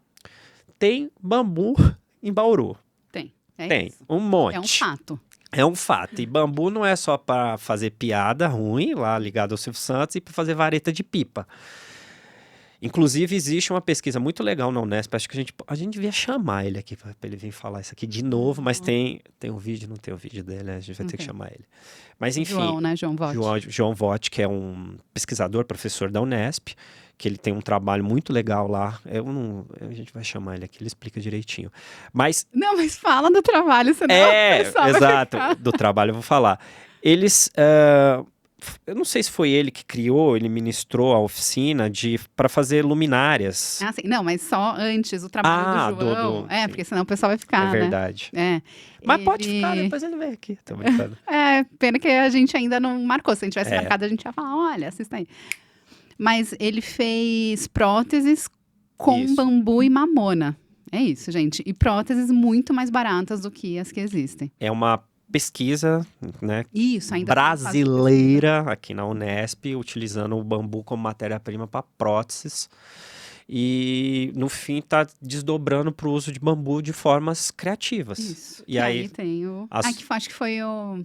tem bambu em Bauru. Tem. Tem, Isso. um monte. É um fato. É um fato. E bambu não é só para fazer piada ruim, lá ligado ao Silvio Santos, e para fazer vareta de pipa. Inclusive, existe uma pesquisa muito legal na Unesp, acho que a gente devia chamar ele aqui para ele vir falar isso aqui de novo, mas tem um vídeo, não tem o vídeo dele, né? A gente vai ter que chamar ele. Mas enfim, João, né? João Vogt. João Vogt, que é um pesquisador, professor da Unesp, que ele tem um trabalho muito legal lá. A gente vai chamar ele aqui, ele explica direitinho. Mas Não, mas fala do trabalho, senão o pessoal vai exato, ficar. do trabalho eu vou falar. Eles... eu não sei se foi ele que criou, ele ministrou a oficina para fazer luminárias. Ah, sim. Não, mas só antes, o trabalho do João. sim. Porque senão o pessoal vai ficar, É verdade. né? Mas pode ficar, depois ele vem aqui. Tô brincando. Pena que a gente ainda não marcou. Se a gente tivesse É. marcado, a gente ia falar, olha, assista aí. Mas ele fez próteses com Isso. bambu e mamona. É isso, gente. E próteses muito mais baratas do que as que existem. É uma pesquisa, né, Isso, ainda brasileira aqui na Unesp, utilizando o bambu como matéria-prima para próteses. E no fim está desdobrando para o uso de bambu de formas criativas. Isso. E aí tem o... as- acho que foi o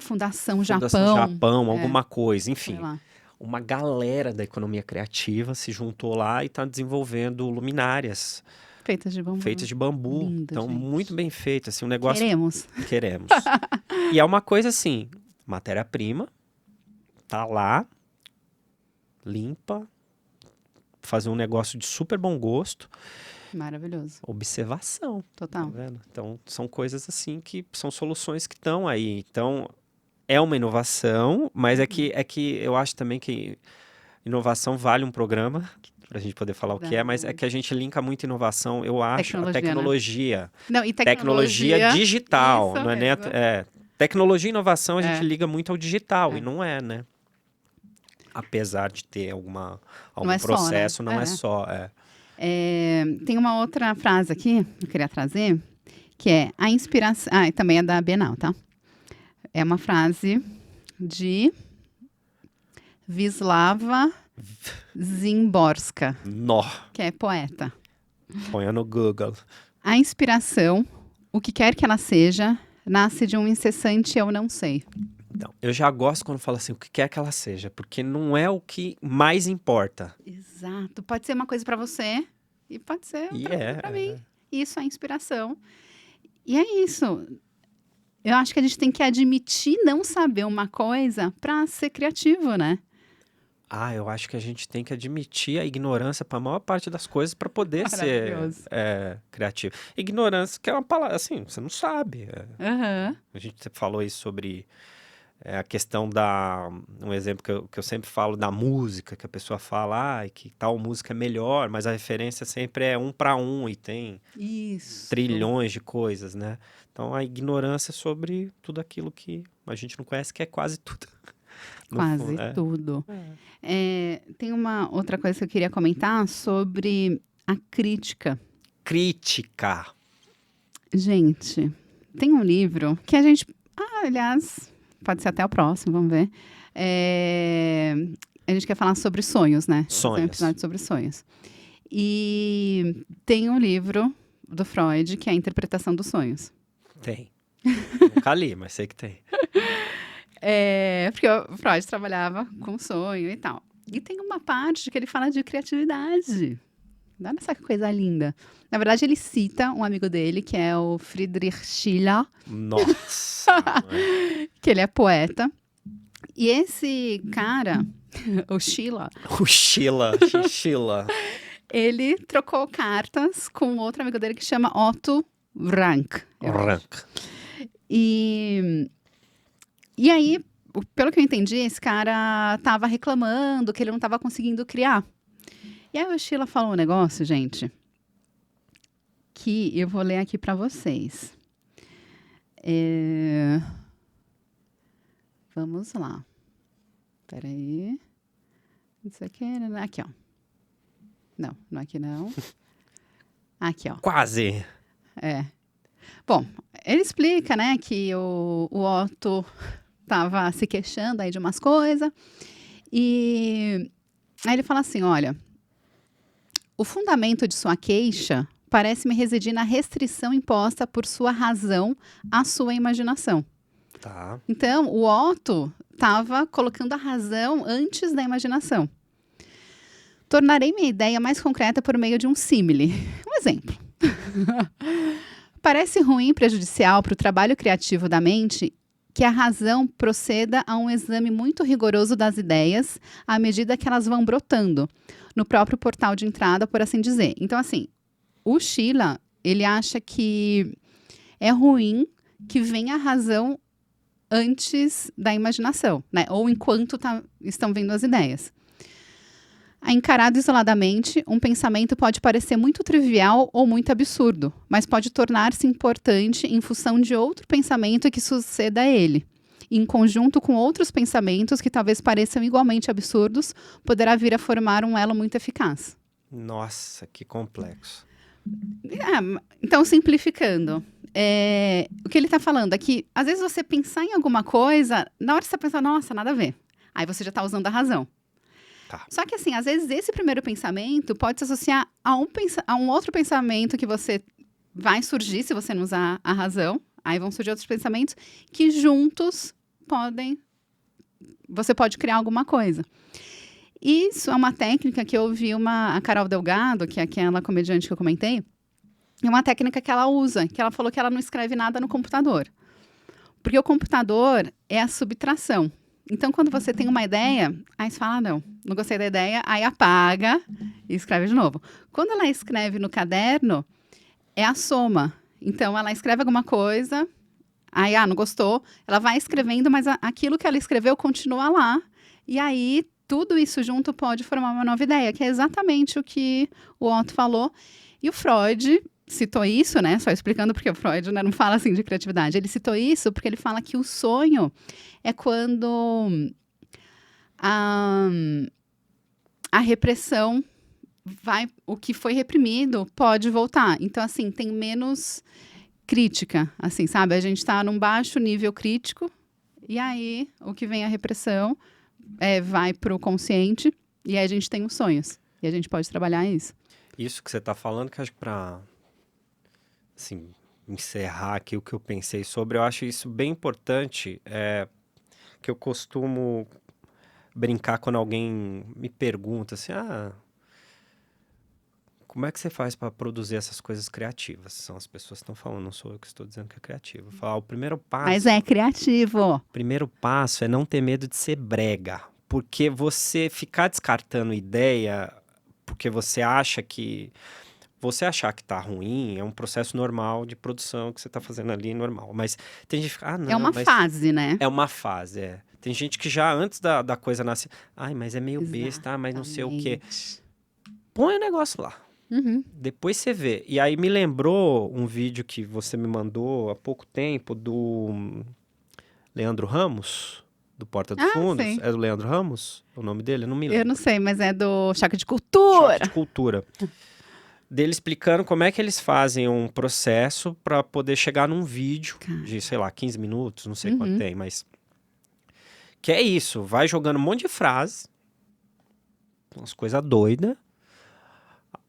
Fundação Fundação Japão, É, alguma coisa, sei enfim. lá. Uma galera da economia criativa se juntou lá e está desenvolvendo luminárias Feitas de bambu. feitas de bambu. Lindo, Então, gente. muito bem feito, assim, um negócio... Queremos. E é uma coisa assim, matéria-prima, tá lá, limpa, fazer um negócio de super bom gosto, Maravilhoso. observação, tá Total. vendo? Então, são coisas assim que são soluções que estão aí. Então, é uma inovação, mas é que eu acho também que inovação vale um programa, para a gente poder falar o que é, mas é que a gente linka muito inovação, eu acho, a tecnologia. Não, e Tecnologia digital, Isso não é nem mesmo. tecnologia e inovação a É. gente liga muito ao digital, É. e não é, né? Apesar de ter algum é só, né? processo, não é É. só. Tem uma outra frase aqui que eu queria trazer, que é a inspiração... Ah, e também é da Bienal, tá? É uma frase de Wisława Szymborska, Nó, que é poeta. ponha no Google. A inspiração, o que quer que ela seja, nasce de um incessante eu não sei. Então, eu já gosto quando fala assim, o que quer que ela seja, porque não é o que mais importa. Exato. Pode ser uma coisa para você e pode ser E outra é, coisa para mim. Isso é inspiração. E é isso. Eu acho que a gente tem que admitir não saber uma coisa para ser criativo, né? Eu acho que a gente tem que admitir a ignorância para a maior parte das coisas para poder ser Maravilhoso. criativo. Ignorância, que é uma palavra, assim, você não sabe. Aham. A gente falou isso sobre a questão um exemplo que eu sempre falo da música, que a pessoa fala, que tal música é melhor, mas a referência sempre é 1 para 1 e tem Isso. trilhões de coisas, né? Então, a ignorância sobre tudo aquilo que a gente não conhece, que é quase tudo. No Quase fundo, tudo. Tem uma outra coisa que eu queria comentar sobre a crítica. Crítica. Gente, tem um livro que a gente... aliás, pode ser até o próximo, vamos ver. A gente quer falar sobre sonhos, né? Sonhos. Esse é um episódio sobre sonhos. E tem um livro do Freud que é a interpretação dos sonhos. Tem. Nunca li, mas sei que tem. Porque o Freud trabalhava com sonho e tal. E tem uma parte que ele fala de criatividade. Olha essa coisa linda. Na verdade, ele cita um amigo dele, que é o Friedrich Schiller, Nossa. que ele é poeta. E esse cara, o Sheila, O Sheila. ele trocou cartas com outro amigo dele que chama Otto Rank. Rank. E aí, pelo que eu entendi, esse cara tava reclamando que ele não tava conseguindo criar. E aí o Sheila falou um negócio, gente, que eu vou ler aqui para vocês. Vamos lá. Peraí. Isso aqui, aqui, ó. Não aqui não. Aqui, ó. Quase. Bom, ele explica, né, que o Otto estava se queixando aí de umas coisas. E aí ele fala assim, olha, o fundamento de sua queixa parece-me residir na restrição imposta por sua razão à sua imaginação. Tá. Então, o Otto estava colocando a razão antes da imaginação. Tornarei minha ideia mais concreta por meio de um símile. Um exemplo. Parece ruim e prejudicial para o trabalho criativo da mente que a razão proceda a um exame muito rigoroso das ideias à medida que elas vão brotando no próprio portal de entrada, por assim dizer. Então, assim, o Sheila, ele acha que é ruim que venha a razão antes da imaginação, né? Ou enquanto estão vindo as ideias. Encarado isoladamente, um pensamento pode parecer muito trivial ou muito absurdo, mas pode tornar-se importante em função de outro pensamento que suceda a ele. Em conjunto com outros pensamentos que talvez pareçam igualmente absurdos, poderá vir a formar um elo muito eficaz. Nossa, que complexo. Então, simplificando, o que ele está falando é que, às vezes, você pensar em alguma coisa, na hora que você pensa, nossa, nada a ver. Aí você já está usando a razão. Tá. Só que, assim, às vezes, esse primeiro pensamento pode se associar a um outro pensamento que você vai surgir se você não usar a razão. Aí vão surgir outros pensamentos que juntos você pode criar alguma coisa. Isso é uma técnica que eu ouvi a Carol Delgado, que é aquela comediante que eu comentei, é uma técnica que ela usa, que ela falou que ela não escreve nada no computador. Porque o computador é a subtração. Então, quando você tem uma ideia, aí você fala, não gostei da ideia, aí apaga e escreve de novo. Quando ela escreve no caderno, é a soma. Então, ela escreve alguma coisa, aí, não gostou, ela vai escrevendo, mas aquilo que ela escreveu continua lá, e aí tudo isso junto pode formar uma nova ideia, que é exatamente o que o Otto falou. E o Freud citou isso, né? Só explicando porque o Freud, né, não fala assim de criatividade. Ele citou isso porque ele fala que o sonho é quando a repressão o que foi reprimido pode voltar. Então, assim, tem menos crítica, assim, sabe? A gente está num baixo nível crítico e aí o que vem a repressão vai para o consciente e aí a gente tem os sonhos. E a gente pode trabalhar isso. Isso que você está falando, que acho que para assim, encerrar aqui o que eu pensei sobre, eu acho isso bem importante, que eu costumo brincar quando alguém me pergunta assim, como é que você faz para produzir essas coisas criativas? São as pessoas que estão falando, não sou eu que estou dizendo que é criativo. Eu falo, o primeiro passo... Mas é criativo. O primeiro passo é não ter medo de ser brega. Porque você ficar descartando ideia, porque você acha que... Você achar que tá ruim é um processo normal de produção que você tá fazendo ali, normal. Mas tem gente que fica, não, é uma fase, né? É uma fase, Tem gente que já antes da coisa nascer, mas é meio besta, mas não sei o quê. Põe o negócio lá. Uhum. Depois você vê. E aí me lembrou um vídeo que você me mandou há pouco tempo do Leandro Ramos, do Porta dos Fundos. Sim. É do Leandro Ramos? O nome dele? Eu não me lembro. Eu não sei, mas é do Choque de Cultura. Choque de Cultura. Dele explicando como é que eles fazem um processo para poder chegar num vídeo de, sei lá, 15 minutos, não sei quanto tem, mas... Que é isso, vai jogando um monte de frase, umas coisas doidas.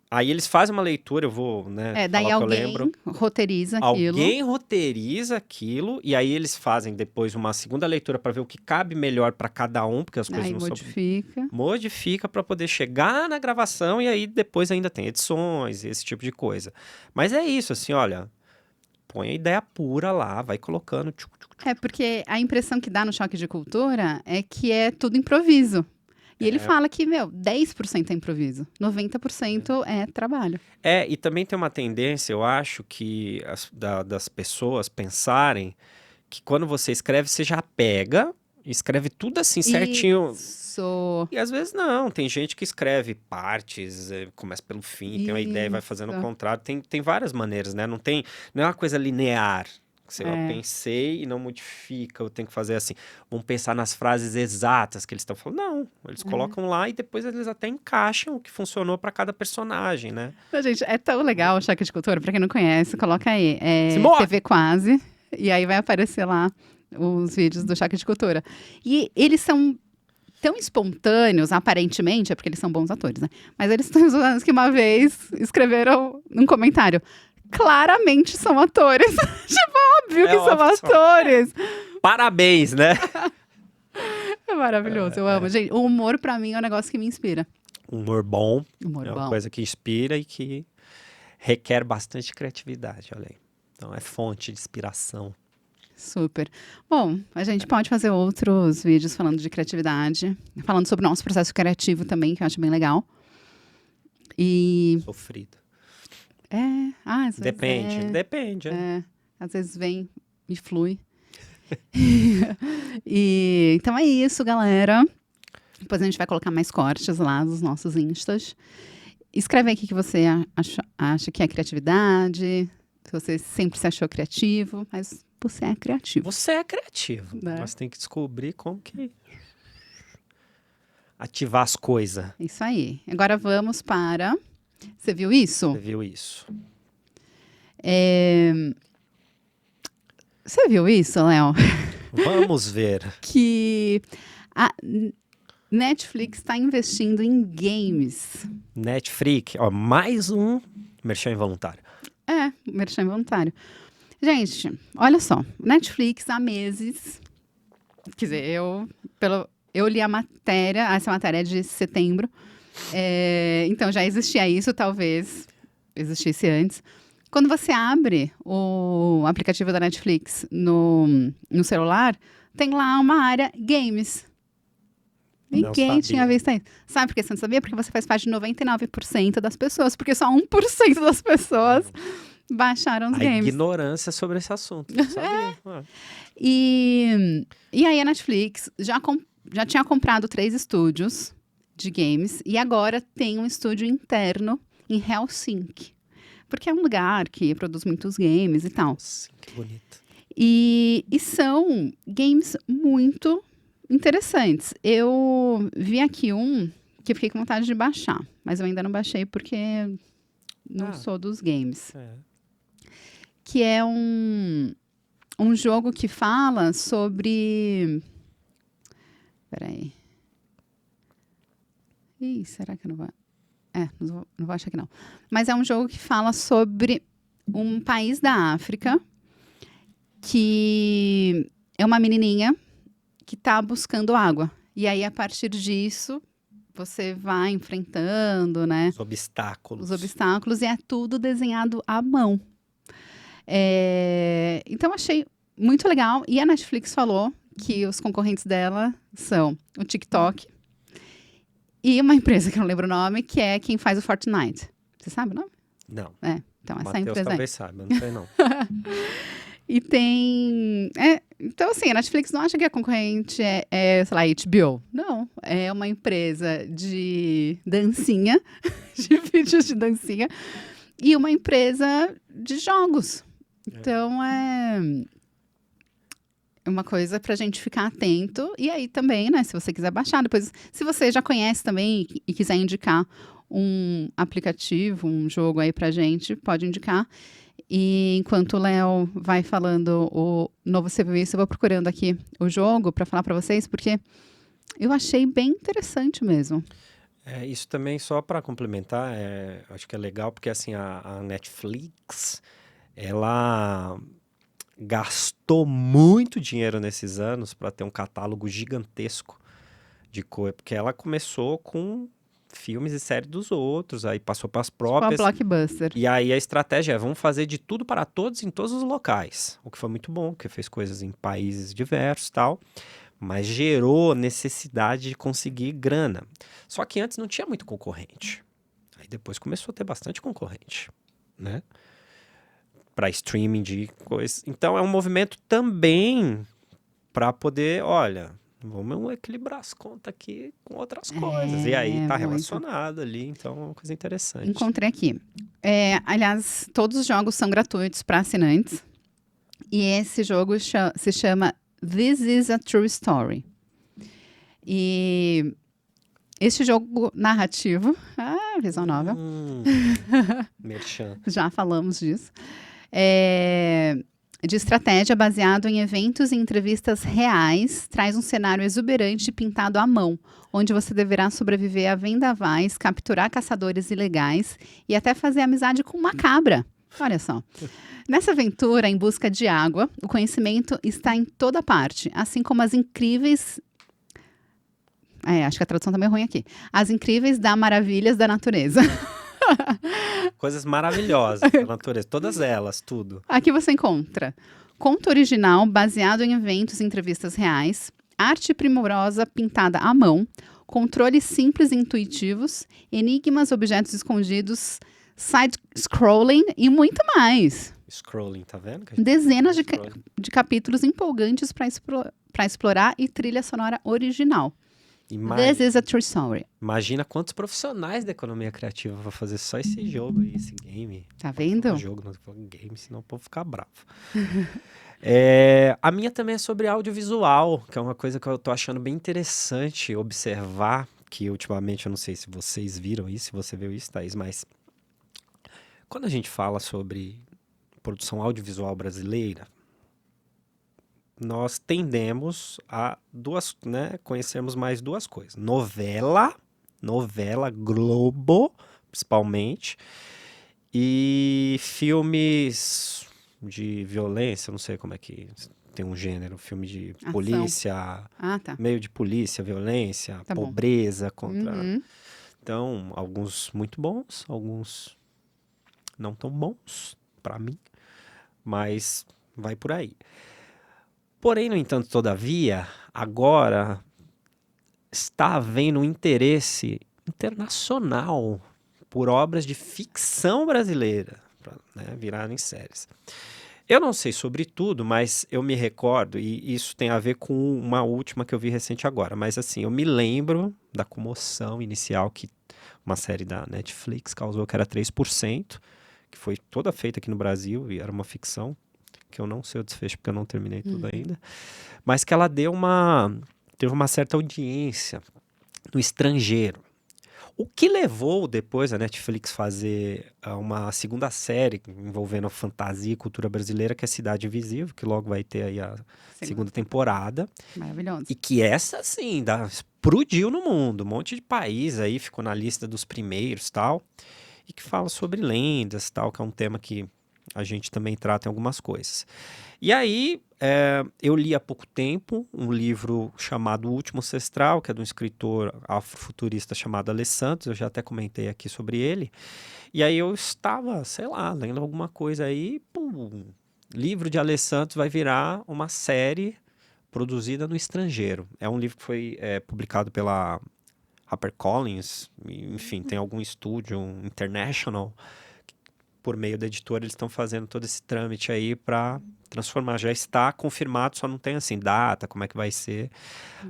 Aí eles fazem uma leitura, eu vou, né, daí falar alguém que eu lembro. roteiriza aquilo. Alguém roteiriza aquilo, e aí eles fazem depois uma segunda leitura para ver o que cabe melhor para cada um, porque as coisas não modifica. são... Modifica para poder chegar na gravação, e aí depois ainda tem edições, esse tipo de coisa. Mas é isso, assim, olha, põe a ideia pura lá, vai colocando. Porque a impressão que dá no Choque de Cultura é que é tudo improviso. E ele fala que, 10% é improviso, 90% é trabalho. E também tem uma tendência, eu acho, que das pessoas pensarem que quando você escreve, você já pega, escreve tudo assim certinho. Isso. E às vezes não, tem gente que escreve partes, começa pelo fim, tem uma ideia e vai fazendo o contrário. Tem várias maneiras, né? Não é uma coisa linear. Eu pensei e não modifica, eu tenho que fazer assim. Vamos pensar nas frases exatas que eles estão falando. Não, eles colocam lá e depois eles até encaixam o que funcionou para cada personagem, né? Então, gente, é tão legal o Choque de Cultura. Pra quem não conhece, coloca aí. TV Quase. E aí vai aparecer lá os vídeos do Choque de Cultura. E eles são tão espontâneos, aparentemente, é porque eles são bons atores, né? Mas eles estão espontâneos que uma vez escreveram num comentário: claramente são atores. Tipo, óbvio que são atores. Parabéns, né? É maravilhoso, eu amo. Gente, o humor pra mim é um negócio que me inspira. Humor bom. Humor uma bom. Coisa que inspira e que requer bastante criatividade, olha aí. Então é fonte de inspiração. Super. Bom, a gente pode fazer outros vídeos falando de criatividade, falando sobre o nosso processo criativo também, que eu acho bem legal. E... Sofrido. às vezes Depende. Às vezes vem e flui. Então é isso, galera. Depois a gente vai colocar mais cortes lá dos nossos instas. Escreve aí o que você acha que é criatividade, se você sempre se achou criativo, mas você é criativo. Você é criativo, né? Mas tem que descobrir como que ativar as coisas. Isso aí. Agora vamos para... Você viu isso? Você viu isso? Você viu isso, Léo? Vamos ver. Que a Netflix está investindo em games. Netflix, mais um merchan involuntário. Merchan involuntário. Gente, olha só. Netflix há meses... Quer dizer, eu li a matéria, essa matéria é de setembro. Então, já existia isso, talvez existisse antes. Quando você abre o aplicativo da Netflix no celular, tem lá uma área games. Ninguém tinha visto isso. Sabe por que você não sabia? Porque você faz parte de 99% das pessoas, porque só 1% das pessoas baixaram os games. A ignorância sobre esse assunto. Não sabia. E aí a Netflix já tinha comprado 3 estúdios de games e agora tem um estúdio interno em Helsinki. Porque é um lugar que produz muitos games e tal. Sim, que bonito. E são games muito interessantes. Eu vi aqui um que eu fiquei com vontade de baixar, mas eu ainda não baixei porque não sou dos games. Que é um jogo que fala sobre... Peraí. Será que eu não vou... não vou achar que não. Mas é um jogo que fala sobre um país da África que é uma menininha que está buscando água. E aí, a partir disso, você vai enfrentando, né? Os obstáculos. E é tudo desenhado à mão. Então, achei muito legal. E a Netflix falou que os concorrentes dela são o TikTok e uma empresa que eu não lembro o nome, que é quem faz o Fortnite. Você sabe o nome? Não. Então, essa Mateus empresa aí. talvez saiba, não sei não. E tem... então, assim, a Netflix não acha que a concorrente sei lá, HBO. Não, é uma empresa de dancinha, de vídeos de dancinha, e uma empresa de jogos. Então, é uma coisa pra gente ficar atento. E aí também, né, se você quiser baixar, depois, se você já conhece também e quiser indicar um aplicativo, um jogo aí pra gente, pode indicar. E enquanto o Léo vai falando o novo Você Viu Isso, eu vou procurando aqui o jogo para falar para vocês, porque eu achei bem interessante mesmo. Isso também, só para complementar, acho que é legal, porque assim, a Netflix, ela gastou muito dinheiro nesses anos para ter um catálogo gigantesco de coisa, porque ela começou com filmes e séries dos outros, aí passou para as Tipo a próprias. Blockbuster. E aí a estratégia é, vamos fazer de tudo para todos em todos os locais. O que foi muito bom, porque fez coisas em países diversos e tal, mas gerou necessidade de conseguir grana. Só que antes não tinha muito concorrente. Aí depois começou a ter bastante concorrente, né? Para streaming de coisas. Então é um movimento também para poder, olha, vamos equilibrar as contas aqui com outras coisas. E aí tá Muito. relacionado ali, então é uma coisa interessante. Encontrei aqui. Aliás, todos os jogos são gratuitos para assinantes. E esse jogo se chama This is a True Story. E este jogo narrativo, visual novel, Merchan. já falamos disso, de estratégia baseado em eventos e entrevistas reais, traz um cenário exuberante pintado à mão, onde você deverá sobreviver a vendavais, capturar caçadores ilegais e até fazer amizade com uma cabra. Olha só. Nessa aventura em busca de água, o conhecimento está em toda parte, assim como as incríveis... acho que a tradução tá meio ruim aqui. As incríveis maravilhas da natureza. Coisas maravilhosas da natureza, todas elas, tudo. Aqui você encontra conto original baseado em eventos e entrevistas reais, arte primorosa pintada à mão, controles simples e intuitivos, enigmas, objetos escondidos, side-scrolling e muito mais. Scrolling, tá vendo? Dezenas de capítulos empolgantes para explorar e trilha sonora original. This is a true story. Imagina quantos profissionais da economia criativa vão fazer só esse jogo aí, esse game. Tá vendo? Não jogo, não tô falando game, senão o povo fica bravo. A minha também é sobre audiovisual, que é uma coisa que eu tô achando bem interessante observar, que ultimamente, eu não sei se vocês viram isso, se você viu isso, Thaís, mas quando a gente fala sobre produção audiovisual brasileira, nós tendemos a conhecermos mais duas coisas. Novela Globo, principalmente, e filmes de violência, não sei como é que tem um gênero, filme de Ação. Polícia, Tá. meio de polícia, violência, Tá bom. pobreza contra... Uhum. Então, alguns muito bons, alguns não tão bons, pra mim, mas vai por aí. Porém, no entanto, todavia, agora está havendo um interesse internacional por obras de ficção brasileira, para virarem séries. Eu não sei sobre tudo, mas eu me recordo, e isso tem a ver com uma última que eu vi recente agora, mas assim, eu me lembro da comoção inicial que uma série da Netflix causou, que era 3%, que foi toda feita aqui no Brasil, e era uma ficção, que eu não sei o desfecho porque eu não terminei tudo ainda, mas que ela teve uma certa audiência no estrangeiro. O que levou depois a Netflix fazer uma segunda série envolvendo fantasia e cultura brasileira, que é Cidade Invisível, que logo vai ter aí a segunda temporada. Maravilhoso. E que essa, sim, explodiu no mundo. Um monte de país aí ficou na lista dos primeiros, tal. E que fala sobre lendas, tal, que é um tema que a gente também trata em algumas coisas. E aí, eu li há pouco tempo um livro chamado O Último Ancestral, que é de um escritor afrofuturista chamado Alê Santos, eu já até comentei aqui sobre ele. E aí eu estava, sei lá, lendo alguma coisa aí, pum, livro de Alê Santos vai virar uma série produzida no estrangeiro. É um livro que foi publicado pela HarperCollins, enfim, tem algum estúdio international. Por meio da editora, eles estão fazendo todo esse trâmite aí para transformar. Já está confirmado, só não tem assim data, como é que vai ser.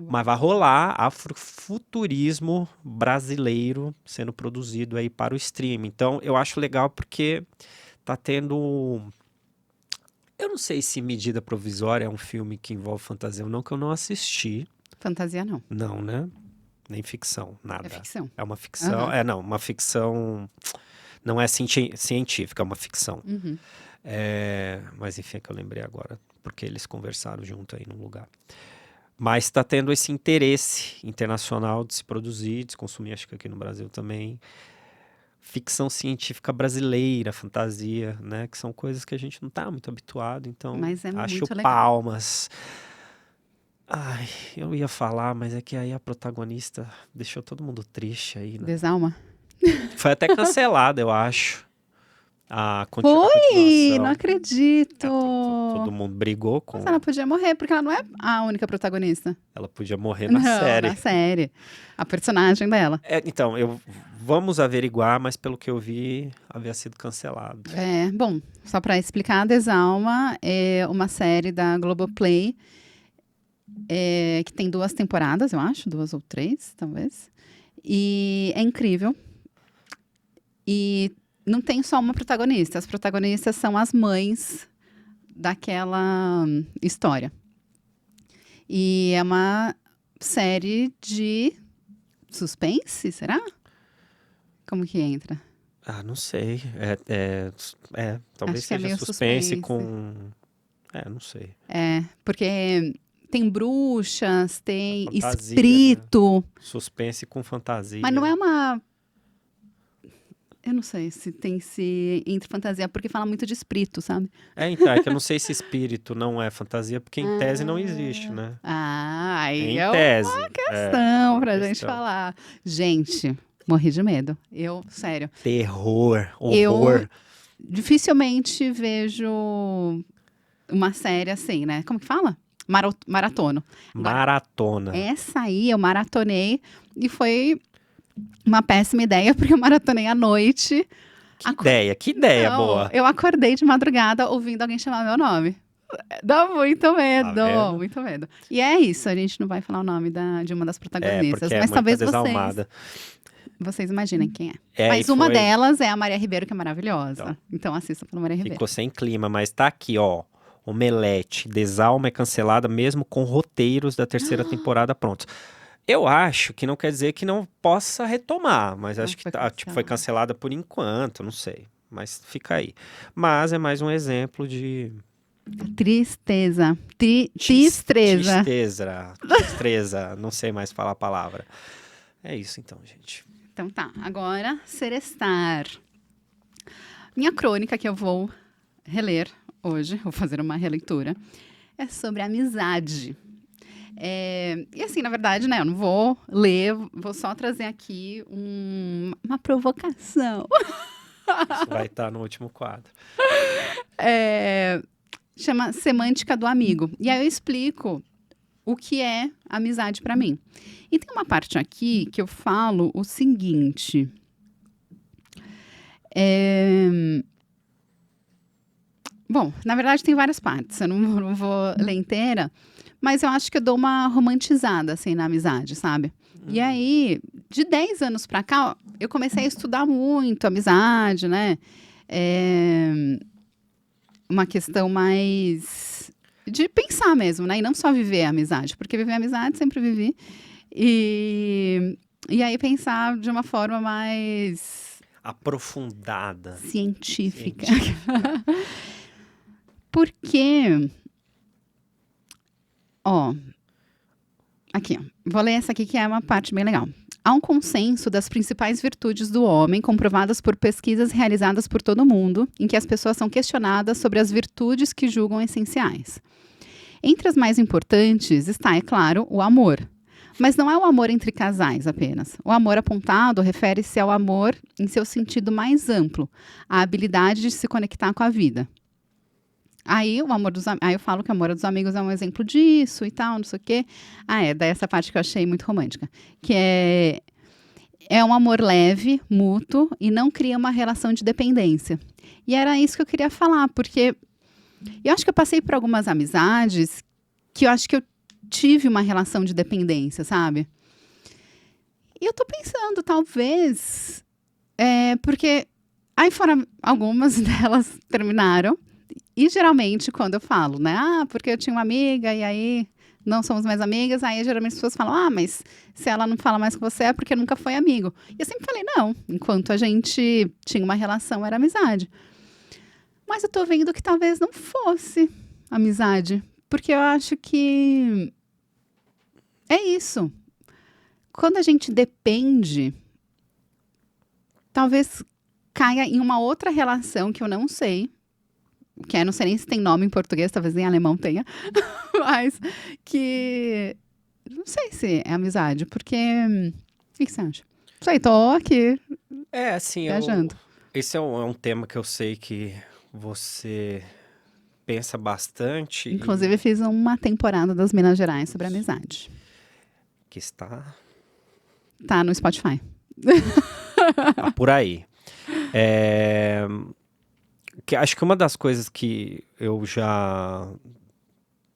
Mas vai rolar afrofuturismo brasileiro sendo produzido aí para o streaming. Então, eu acho legal porque tá tendo... Eu não sei se Medida Provisória é um filme que envolve fantasia ou não, que eu não assisti. Fantasia não. Não, né? Nem ficção, nada. É ficção. É uma ficção... uma ficção... Não é científica, é uma ficção. Uhum. Mas enfim, é que eu lembrei agora, porque eles conversaram junto aí num lugar. Mas está tendo esse interesse internacional de se produzir, de se consumir, acho que aqui no Brasil também, ficção científica brasileira, fantasia, né? Que são coisas que a gente não está muito habituado, então Mas é acho muito legal. palmas. Ai, eu ia falar, mas é que aí a protagonista deixou todo mundo triste aí, né? Desalma? Foi até cancelada, eu acho. A Foi! Não continuação. acredito! Todo mundo brigou com. Mas ela podia morrer, porque ela não é a única protagonista. Ela podia morrer na Não, série. na série. A personagem dela. Então, vamos averiguar, mas pelo que eu vi, havia sido cancelado. Bom, só para explicar, Desalma é uma série da Globoplay que tem 2 temporadas, eu acho, 2 ou 3, talvez. E é incrível. E não tem só uma protagonista. As protagonistas são as mães daquela história. E é uma série de suspense, será? Como que entra? Ah, não sei. Talvez Acho que é seja meio suspense suspense. com. Não sei. Porque tem bruxas, tem Fantasia, espírito, Suspense com fantasia. mas não é uma... Eu não sei se entre fantasia, porque fala muito de espírito, sabe? Então, é que eu não sei se espírito não é fantasia, porque em tese não existe, né? Aí Em é tese. uma questão uma pra gente questão. falar. Gente, morri de medo. Sério. Terror, horror. Dificilmente vejo uma série assim, né? Como que fala? Maratono. Agora, Maratona. essa aí eu maratonei e foi uma péssima ideia, porque eu maratonei à noite. Que ideia Não, boa. eu acordei de madrugada ouvindo alguém chamar meu nome. Dá muito medo, vendo? muito medo. E é isso, a gente não vai falar o nome de uma das protagonistas, Porque é mas muito talvez desalmada. vocês imaginem quem é. Mas E uma foi- delas é a Maria Ribeiro, que é maravilhosa. Então assista pela Maria Ribeiro. Ficou sem clima, mas tá aqui, ó. Omelete, Desalma é cancelada mesmo com roteiros da terceira temporada prontos. Eu acho que não quer dizer que não possa retomar, mas acho que foi cancelada por enquanto, não sei. Mas fica aí. Mas é mais um exemplo de Tristeza. Tristeza, não sei mais falar a palavra. É isso então, gente. Então tá, agora Serestar. Minha crônica que eu vou reler hoje, vou fazer uma releitura, é sobre amizade. E assim, na verdade, né, eu não vou ler, vou só trazer aqui uma provocação. Isso vai estar no último quadro. Chama Semântica do Amigo. E aí eu explico o que é amizade para mim. E tem uma parte aqui que eu falo o seguinte. Bom, na verdade tem várias partes, eu não vou ler inteira, mas eu acho que eu dou uma romantizada, assim, na amizade, sabe? E aí, de 10 anos pra cá, eu comecei a estudar muito amizade, né? Uma questão mais de pensar mesmo, né? E não só viver a amizade, porque viver a amizade sempre vivi. E aí pensar de uma forma mais aprofundada, científica. Porque, aqui, vou ler essa aqui que é uma parte bem legal. Há um consenso das principais virtudes do homem, comprovadas por pesquisas realizadas por todo mundo, em que as pessoas são questionadas sobre as virtudes que julgam essenciais. Entre as mais importantes está, é claro, o amor. Mas não é o amor entre casais apenas. O amor apontado refere-se ao amor em seu sentido mais amplo, a habilidade de se conectar com a vida. Aí eu falo que o amor dos amigos é um exemplo disso e tal, não sei o quê. Daí essa parte que eu achei muito romântica. Que é um amor leve, mútuo, e não cria uma relação de dependência. E era isso que eu queria falar, porque eu acho que eu passei por algumas amizades que eu acho que eu tive uma relação de dependência, sabe? E eu tô pensando, talvez, porque aí foram algumas delas terminaram. E geralmente, quando eu falo, né? Porque eu tinha uma amiga e aí não somos mais amigas, aí geralmente as pessoas falam, mas se ela não fala mais com você é porque nunca foi amigo. E eu sempre falei, não, enquanto a gente tinha uma relação, era amizade. Mas eu tô vendo que talvez não fosse amizade, porque eu acho que é isso. Quando a gente depende, talvez caia em uma outra relação que eu não sei. que não sei nem se tem nome em português, talvez em alemão tenha, mas que não sei se é amizade, porque o que você acha? Não sei, tô aqui Assim, viajando. esse é um tema que eu sei que você pensa bastante Inclusive, fiz uma temporada das Minas Gerais sobre amizade. que está Tá no Spotify. por aí. Acho que uma das coisas que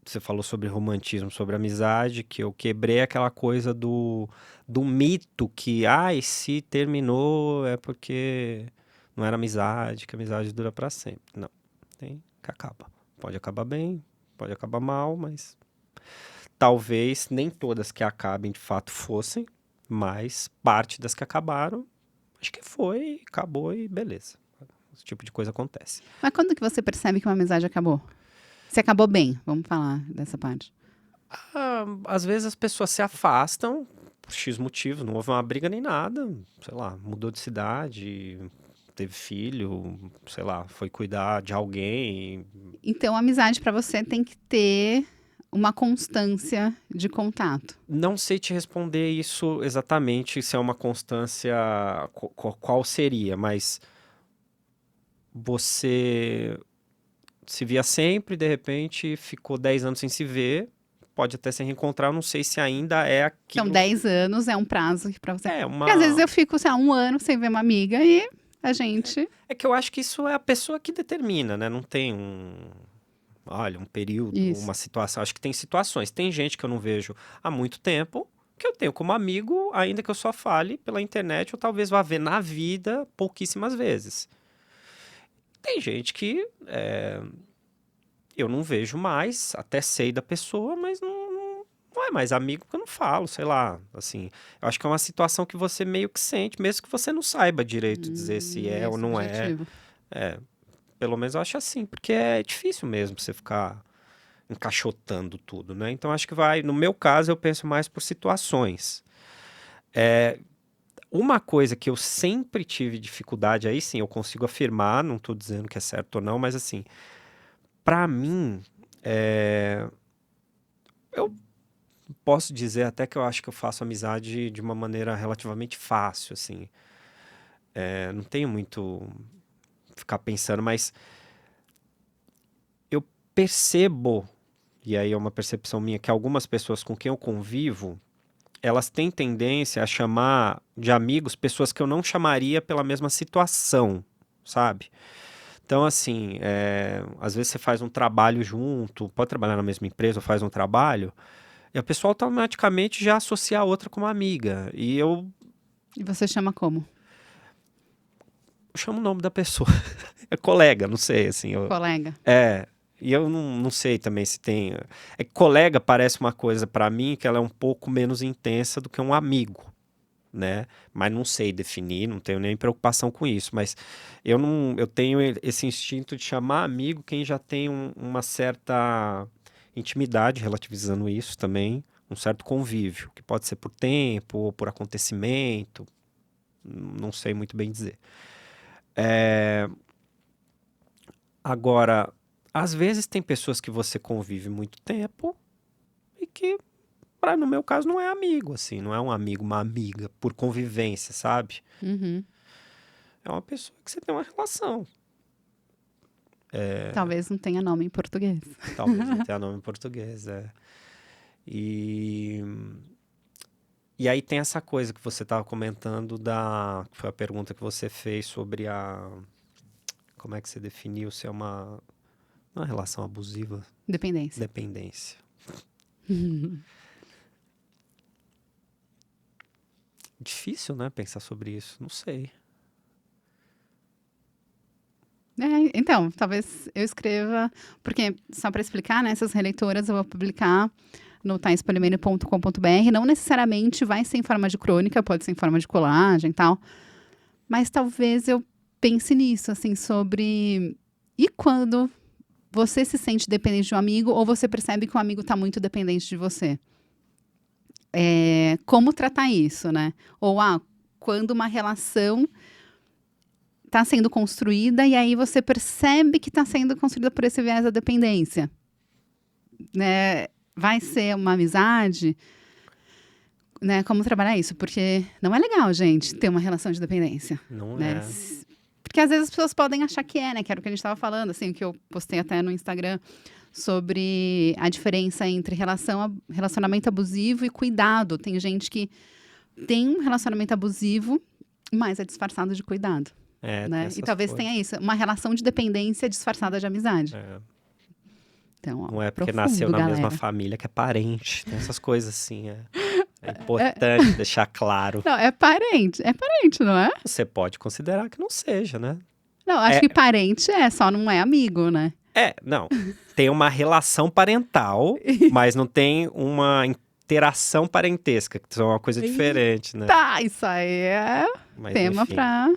você falou sobre romantismo, sobre amizade, que eu quebrei é aquela coisa do mito que, se terminou é porque não era amizade, que a amizade dura pra sempre. Não, tem que acaba. Pode acabar bem, pode acabar mal, mas talvez nem todas que acabem de fato fossem, mas parte das que acabaram, acho que foi, acabou e beleza. Esse tipo de coisa acontece. Mas quando que você percebe que uma amizade acabou? Se acabou bem, vamos falar dessa parte. Às vezes as pessoas se afastam por X motivos, não houve uma briga nem nada, sei lá, mudou de cidade, teve filho, sei lá, foi cuidar de alguém. Então, a amizade pra você tem que ter uma constância de contato. Não sei te responder isso exatamente, se é uma constância, qual seria, mas você se via sempre, de repente ficou 10 anos sem se ver, pode até se reencontrar, eu não sei se ainda é Então, aquilo. 10 anos é um prazo que pra você. É Porque às vezes uma. eu fico, sei lá, 1 ano sem ver uma amiga e a gente. É que eu acho que isso é a pessoa que determina, né? Não tem um período, Isso. uma situação. Acho que tem situações. Tem gente que eu não vejo há muito tempo, que eu tenho como amigo, ainda que eu só fale pela internet, ou talvez vá ver na vida pouquíssimas vezes. Tem gente que eu não vejo mais, até sei da pessoa, mas não é mais amigo porque eu não falo, sei lá, assim. Eu acho que é uma situação que você meio que sente, mesmo que você não saiba direito dizer se é Meio ou não é. subjetivo. Pelo menos eu acho assim, porque é difícil mesmo você ficar encaixotando tudo, né? Então acho que no meu caso eu penso mais por situações. Uma coisa que eu sempre tive dificuldade, aí sim eu consigo afirmar, não estou dizendo que é certo ou não, mas assim, pra mim, eu posso dizer até que eu acho que eu faço amizade de uma maneira relativamente fácil, assim. Não tenho muito ficar pensando, mas eu percebo, e aí é uma percepção minha, que algumas pessoas com quem eu convivo, elas têm tendência a chamar de amigos pessoas que eu não chamaria pela mesma situação, sabe? Então, assim, às vezes você faz um trabalho junto, pode trabalhar na mesma empresa ou faz um trabalho, e a pessoa automaticamente já associa a outra como amiga. E eu E você chama como? chamo o nome da pessoa. É colega, não sei, assim. Colega. E eu não sei também se tem. É que colega parece uma coisa pra mim que ela é um pouco menos intensa do que um amigo, né? Mas não sei definir, não tenho nem preocupação com isso. Mas eu tenho esse instinto de chamar amigo quem já tem uma certa intimidade, relativizando isso também, um certo convívio, que pode ser por tempo ou por acontecimento, não sei muito bem dizer. Agora, às vezes tem pessoas que você convive muito tempo e que, no meu caso, não é amigo, assim, não é um amigo, uma amiga, por convivência, sabe? Uhum. É uma pessoa que você tem uma relação. Talvez não tenha nome em português. Talvez não tenha nome em português, E aí tem essa coisa que você estava comentando que foi a pergunta que você fez sobre como é que você definiu se é uma relação abusiva? Dependência. Dependência. Difícil, né, pensar sobre isso. Não sei. Então, talvez eu escreva, porque só para explicar, né, essas releituras eu vou publicar no taispolimeiro.com.br. Não necessariamente vai ser em forma de crônica, pode ser em forma de colagem e tal. Mas talvez eu pense nisso, assim, sobre... E quando você se sente dependente de um amigo ou você percebe que um amigo está muito dependente de você? Como tratar isso, né? Ou, quando uma relação tá sendo construída e aí você percebe que está sendo construída por esse viés da dependência, né? Vai ser uma amizade, né? Como trabalhar isso? Porque não é legal, gente, ter uma relação de dependência, Não né? é. Porque às vezes as pessoas podem achar que é, né? Que era o que a gente estava falando, assim, que eu postei até no Instagram sobre a diferença entre relacionamento abusivo e cuidado. Tem gente que tem um relacionamento abusivo, mas é disfarçado de cuidado. Tem Né? essas E talvez coisas. tenha isso, uma relação de dependência disfarçada de amizade. É. Então, ó, Não é porque profundo, nasceu na galera. mesma família que é parente. Tem essas coisas assim. É importante deixar claro. Não, é parente, não é? Você pode considerar que não seja, né? Não, acho É. que parente só não é amigo, né? Não. Tem uma relação parental, mas não tem uma interação parentesca, que são uma coisa diferente, né? Tá, isso aí é Mas, tema enfim, para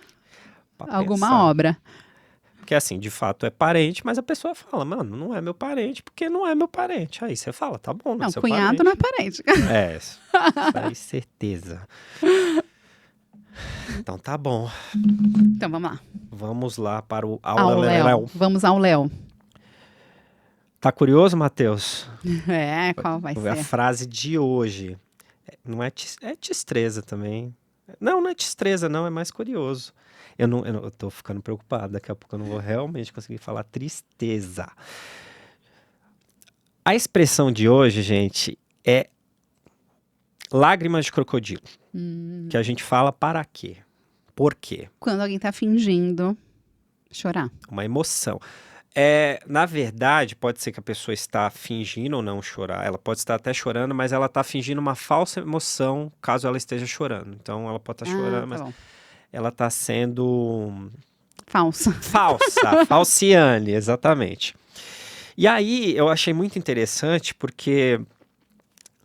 pra alguma pensar. obra. Porque assim, de fato é parente, mas a pessoa fala, mano, não é meu parente, porque não é meu parente. Aí você fala, tá bom, não é Não, seu cunhado parente. não é parente. Isso aí, certeza. Então tá bom. Então, vamos lá. Vamos lá para o Ao Léo. Vamos ao Léo. Tá curioso, Matheus? Qual vai A ser? frase de hoje. Não é, é destreza também. Não é destreza, não, é mais curioso. Eu tô ficando preocupado, daqui a pouco eu não vou realmente conseguir falar tristeza. A expressão de hoje, gente, é lágrimas de crocodilo. Que a gente fala para quê? Por quê? Quando alguém tá fingindo chorar. Uma emoção. Na verdade, pode ser que a pessoa está fingindo ou não chorar. Ela pode estar até chorando, mas ela está fingindo uma falsa emoção caso ela esteja chorando. Então, ela pode estar chorando, mas bom. ela está sendo Falsa. falciane, exatamente. E aí, eu achei muito interessante porque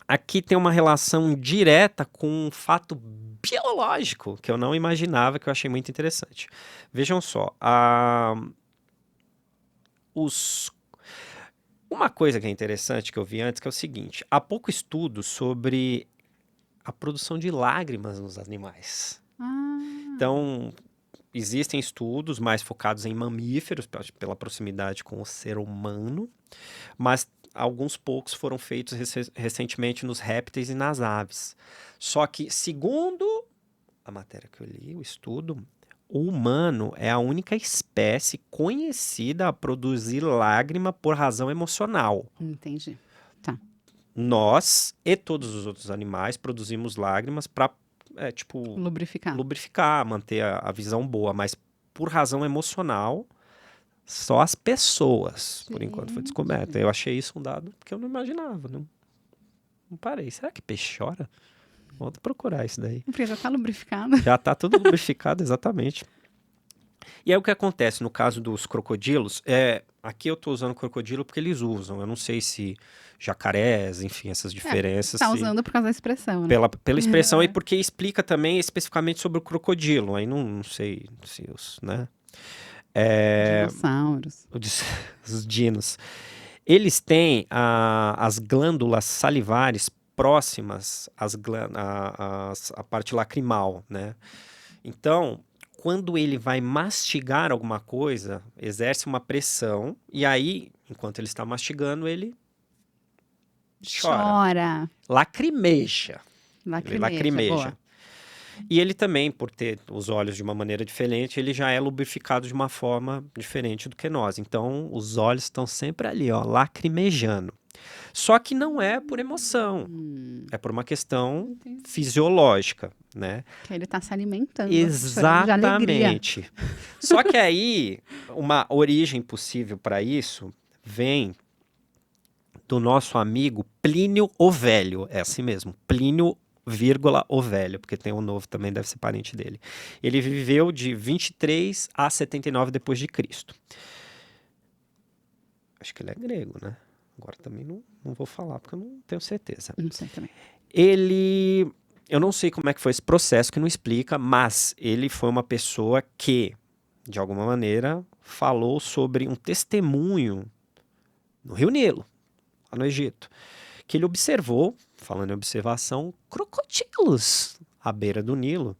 aqui tem uma relação direta com um fato biológico que eu não imaginava, que eu achei muito interessante. Vejam só, uma coisa que é interessante que eu vi antes, que é o seguinte, há pouco estudo sobre a produção de lágrimas nos animais. Então, existem estudos mais focados em mamíferos, pela proximidade com o ser humano, mas alguns poucos foram feitos recentemente nos répteis e nas aves. Só que, segundo a matéria que eu li, o estudo, o humano é a única espécie conhecida a produzir lágrima por razão emocional. Entendi. Tá. Nós e todos os outros animais produzimos lágrimas para, lubrificar, manter a visão boa, mas por razão emocional, só as pessoas, por enquanto, foi descoberto. Eu achei isso um dado que eu não imaginava, não parei. Será que peixe chora? Vou procurar isso daí. Porque já tá lubrificado. Já está tudo lubrificado, exatamente. E aí o que acontece no caso dos crocodilos, aqui eu estou usando crocodilo porque eles usam, eu não sei se jacarés, enfim, essas diferenças. Tá usando por causa da expressão, né? Pela expressão e porque explica também especificamente sobre o crocodilo, aí não sei se os, né? Dinossauros. Os dinos. Eles têm as glândulas salivares próximas à parte lacrimal, né? Então, quando ele vai mastigar alguma coisa, exerce uma pressão, e aí, enquanto ele está mastigando, ele chora. Lacrimeja. Ele lacrimeja. Boa. E ele também, por ter os olhos de uma maneira diferente, ele já é lubrificado de uma forma diferente do que nós. Então, os olhos estão sempre ali, ó, lacrimejando. Só que não é por emoção, é por uma questão fisiológica, né? Que ele tá se alimentando. Exatamente. Só que aí, uma origem possível para isso vem do nosso amigo Plínio o Velho. É assim mesmo, Plínio, o Velho, porque tem um novo também, deve ser parente dele. Ele viveu de 23 a 79 depois de Cristo. Acho que ele é grego, né? Agora também não vou falar, porque eu não tenho certeza. Não sei também. Eu não sei como é que foi esse processo, que não explica, mas ele foi uma pessoa que, de alguma maneira, falou sobre um testemunho no Rio Nilo, lá no Egito, que ele observou, falando em observação, crocodilos à beira do Nilo.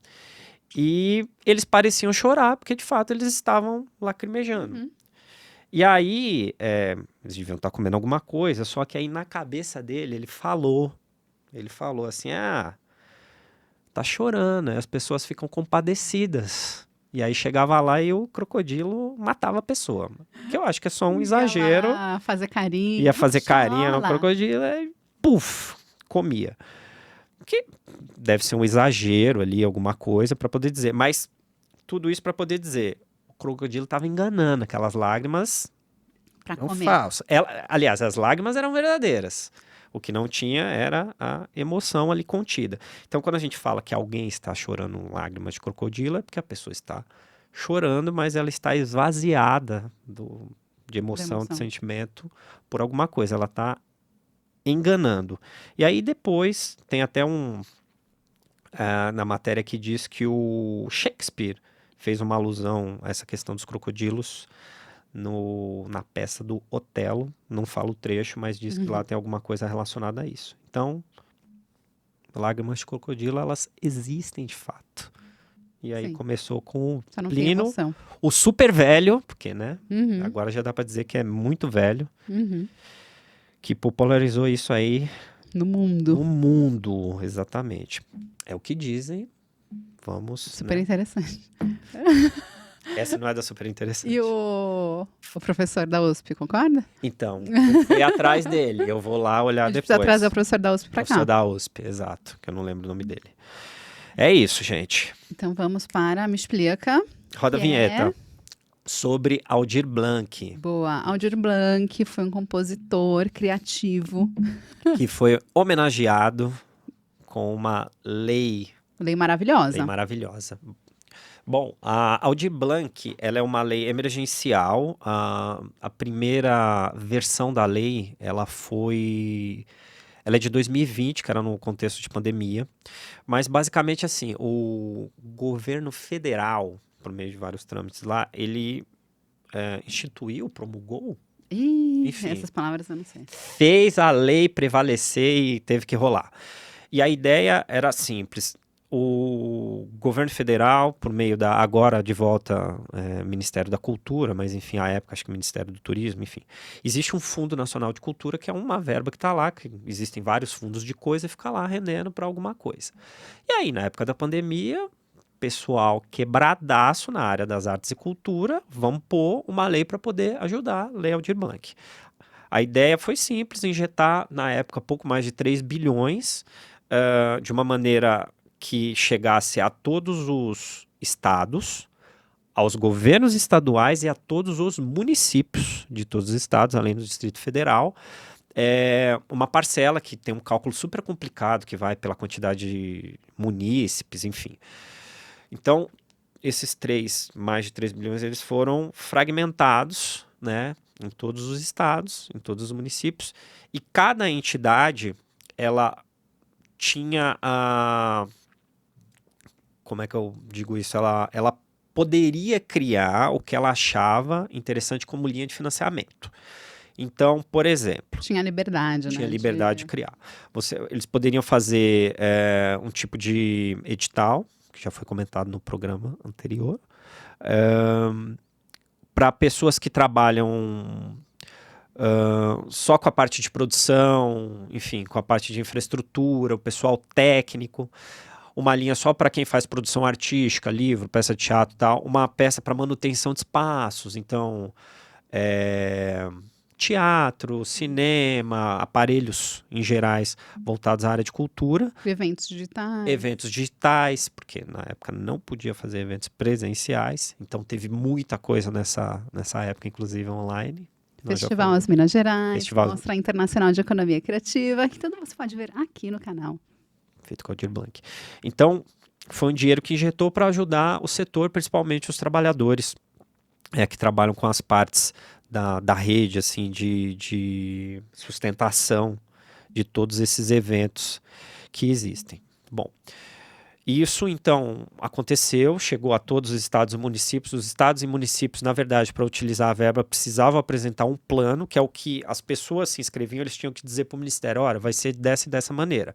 E eles pareciam chorar, porque de fato eles estavam lacrimejando. E aí, eles deviam estar comendo alguma coisa, só que aí na cabeça dele, ele falou assim, tá chorando, aí as pessoas ficam compadecidas. E aí chegava lá e o crocodilo matava a pessoa. Que eu acho que é só um exagero. Ia lá fazer carinho. Ia fazer carinha no Chora. crocodilo e puf, comia. Que deve ser um exagero ali, alguma coisa para poder dizer. Mas tudo isso para poder dizer, o crocodilo estava enganando, aquelas lágrimas Pra eram comer. falsas. Aliás, as lágrimas eram verdadeiras. O que não tinha era a emoção ali contida. Então, quando a gente fala que alguém está chorando lágrimas de crocodilo, é porque a pessoa está chorando, mas ela está esvaziada de emoção, de sentimento por alguma coisa. Ela está enganando. E aí depois tem até na matéria que diz que o Shakespeare fez uma alusão a essa questão dos crocodilos na peça do Otelo. Não fala o trecho, mas diz que lá tem alguma coisa relacionada a isso. Então, lágrimas de crocodilo, elas existem de fato. E aí começou com Plínio, o super velho, porque, né, agora já dá para dizer que é muito velho, que popularizou isso aí no mundo. No mundo, exatamente. É o que dizem. Vamos. Super interessante. Essa não é da super interessante. E o professor da USP, concorda? Então, eu fui atrás dele. Eu vou lá olhar depois. Precisa trazer o professor da USP pra cá. Professor da USP, exato. Que eu não lembro o nome dele. É isso, gente. Então vamos para Me Explica. Roda a vinheta. Sobre Aldir Blanc. Boa. Aldir Blanc foi um compositor criativo. Que foi homenageado com uma lei. Lei maravilhosa. Lei maravilhosa. Bom, a Aldir Blanc, ela é uma lei emergencial. A primeira versão da lei, ela é de 2020, que era no contexto de pandemia. Mas, basicamente, assim, o governo federal, por meio de vários trâmites lá, ele instituiu, promulgou. Enfim, essas palavras eu não sei. Fez a lei prevalecer e teve que rolar. E a ideia era simples. O governo federal, por meio agora de volta, Ministério da Cultura, mas enfim, à época acho que Ministério do Turismo, enfim. Existe um Fundo Nacional de Cultura, que é uma verba que está lá, que existem vários fundos de coisa e fica lá rendendo para alguma coisa. E aí, na época da pandemia, pessoal quebradaço na área das artes e cultura, vamos pôr uma lei para poder ajudar a Lei Aldir Blanc. A ideia foi simples, injetar, na época, pouco mais de 3 bilhões, de uma maneira que chegasse a todos os estados, aos governos estaduais e a todos os municípios de todos os estados, além do Distrito Federal. Uma parcela que tem um cálculo super complicado, que vai pela quantidade de munícipes, enfim. Então, esses mais de 3 bilhões, eles foram fragmentados, né, em todos os estados, em todos os municípios, e cada entidade, ela tinha como é que eu digo isso? Ela poderia criar o que ela achava interessante como linha de financiamento. Então, por exemplo... Tinha liberdade, Tinha liberdade de criar. Eles poderiam fazer um tipo de edital, que já foi comentado no programa anterior, para pessoas que trabalham só com a parte de produção, enfim, com a parte de infraestrutura, o pessoal técnico, uma linha só para quem faz produção artística, livro, peça de teatro e tal, uma peça para manutenção de espaços, então teatro, cinema, aparelhos em gerais voltados à área de cultura. Eventos digitais. Eventos digitais, porque na época não podia fazer eventos presenciais, então teve muita coisa nessa época, inclusive online. Festival As Minas Gerais, Mostra Internacional de Economia Criativa, que tudo você pode ver aqui no canal. Feito com a Aldir Blanc. Então, foi um dinheiro que injetou para ajudar o setor, principalmente os trabalhadores que trabalham com as partes da rede, assim, de sustentação de todos esses eventos que existem. Bom, isso, então, aconteceu, chegou a todos os estados e municípios. Os estados e municípios, na verdade, para utilizar a verba, precisavam apresentar um plano, que é o que as pessoas se inscreviam, eles tinham que dizer para o Ministério, olha, vai ser dessa e dessa maneira.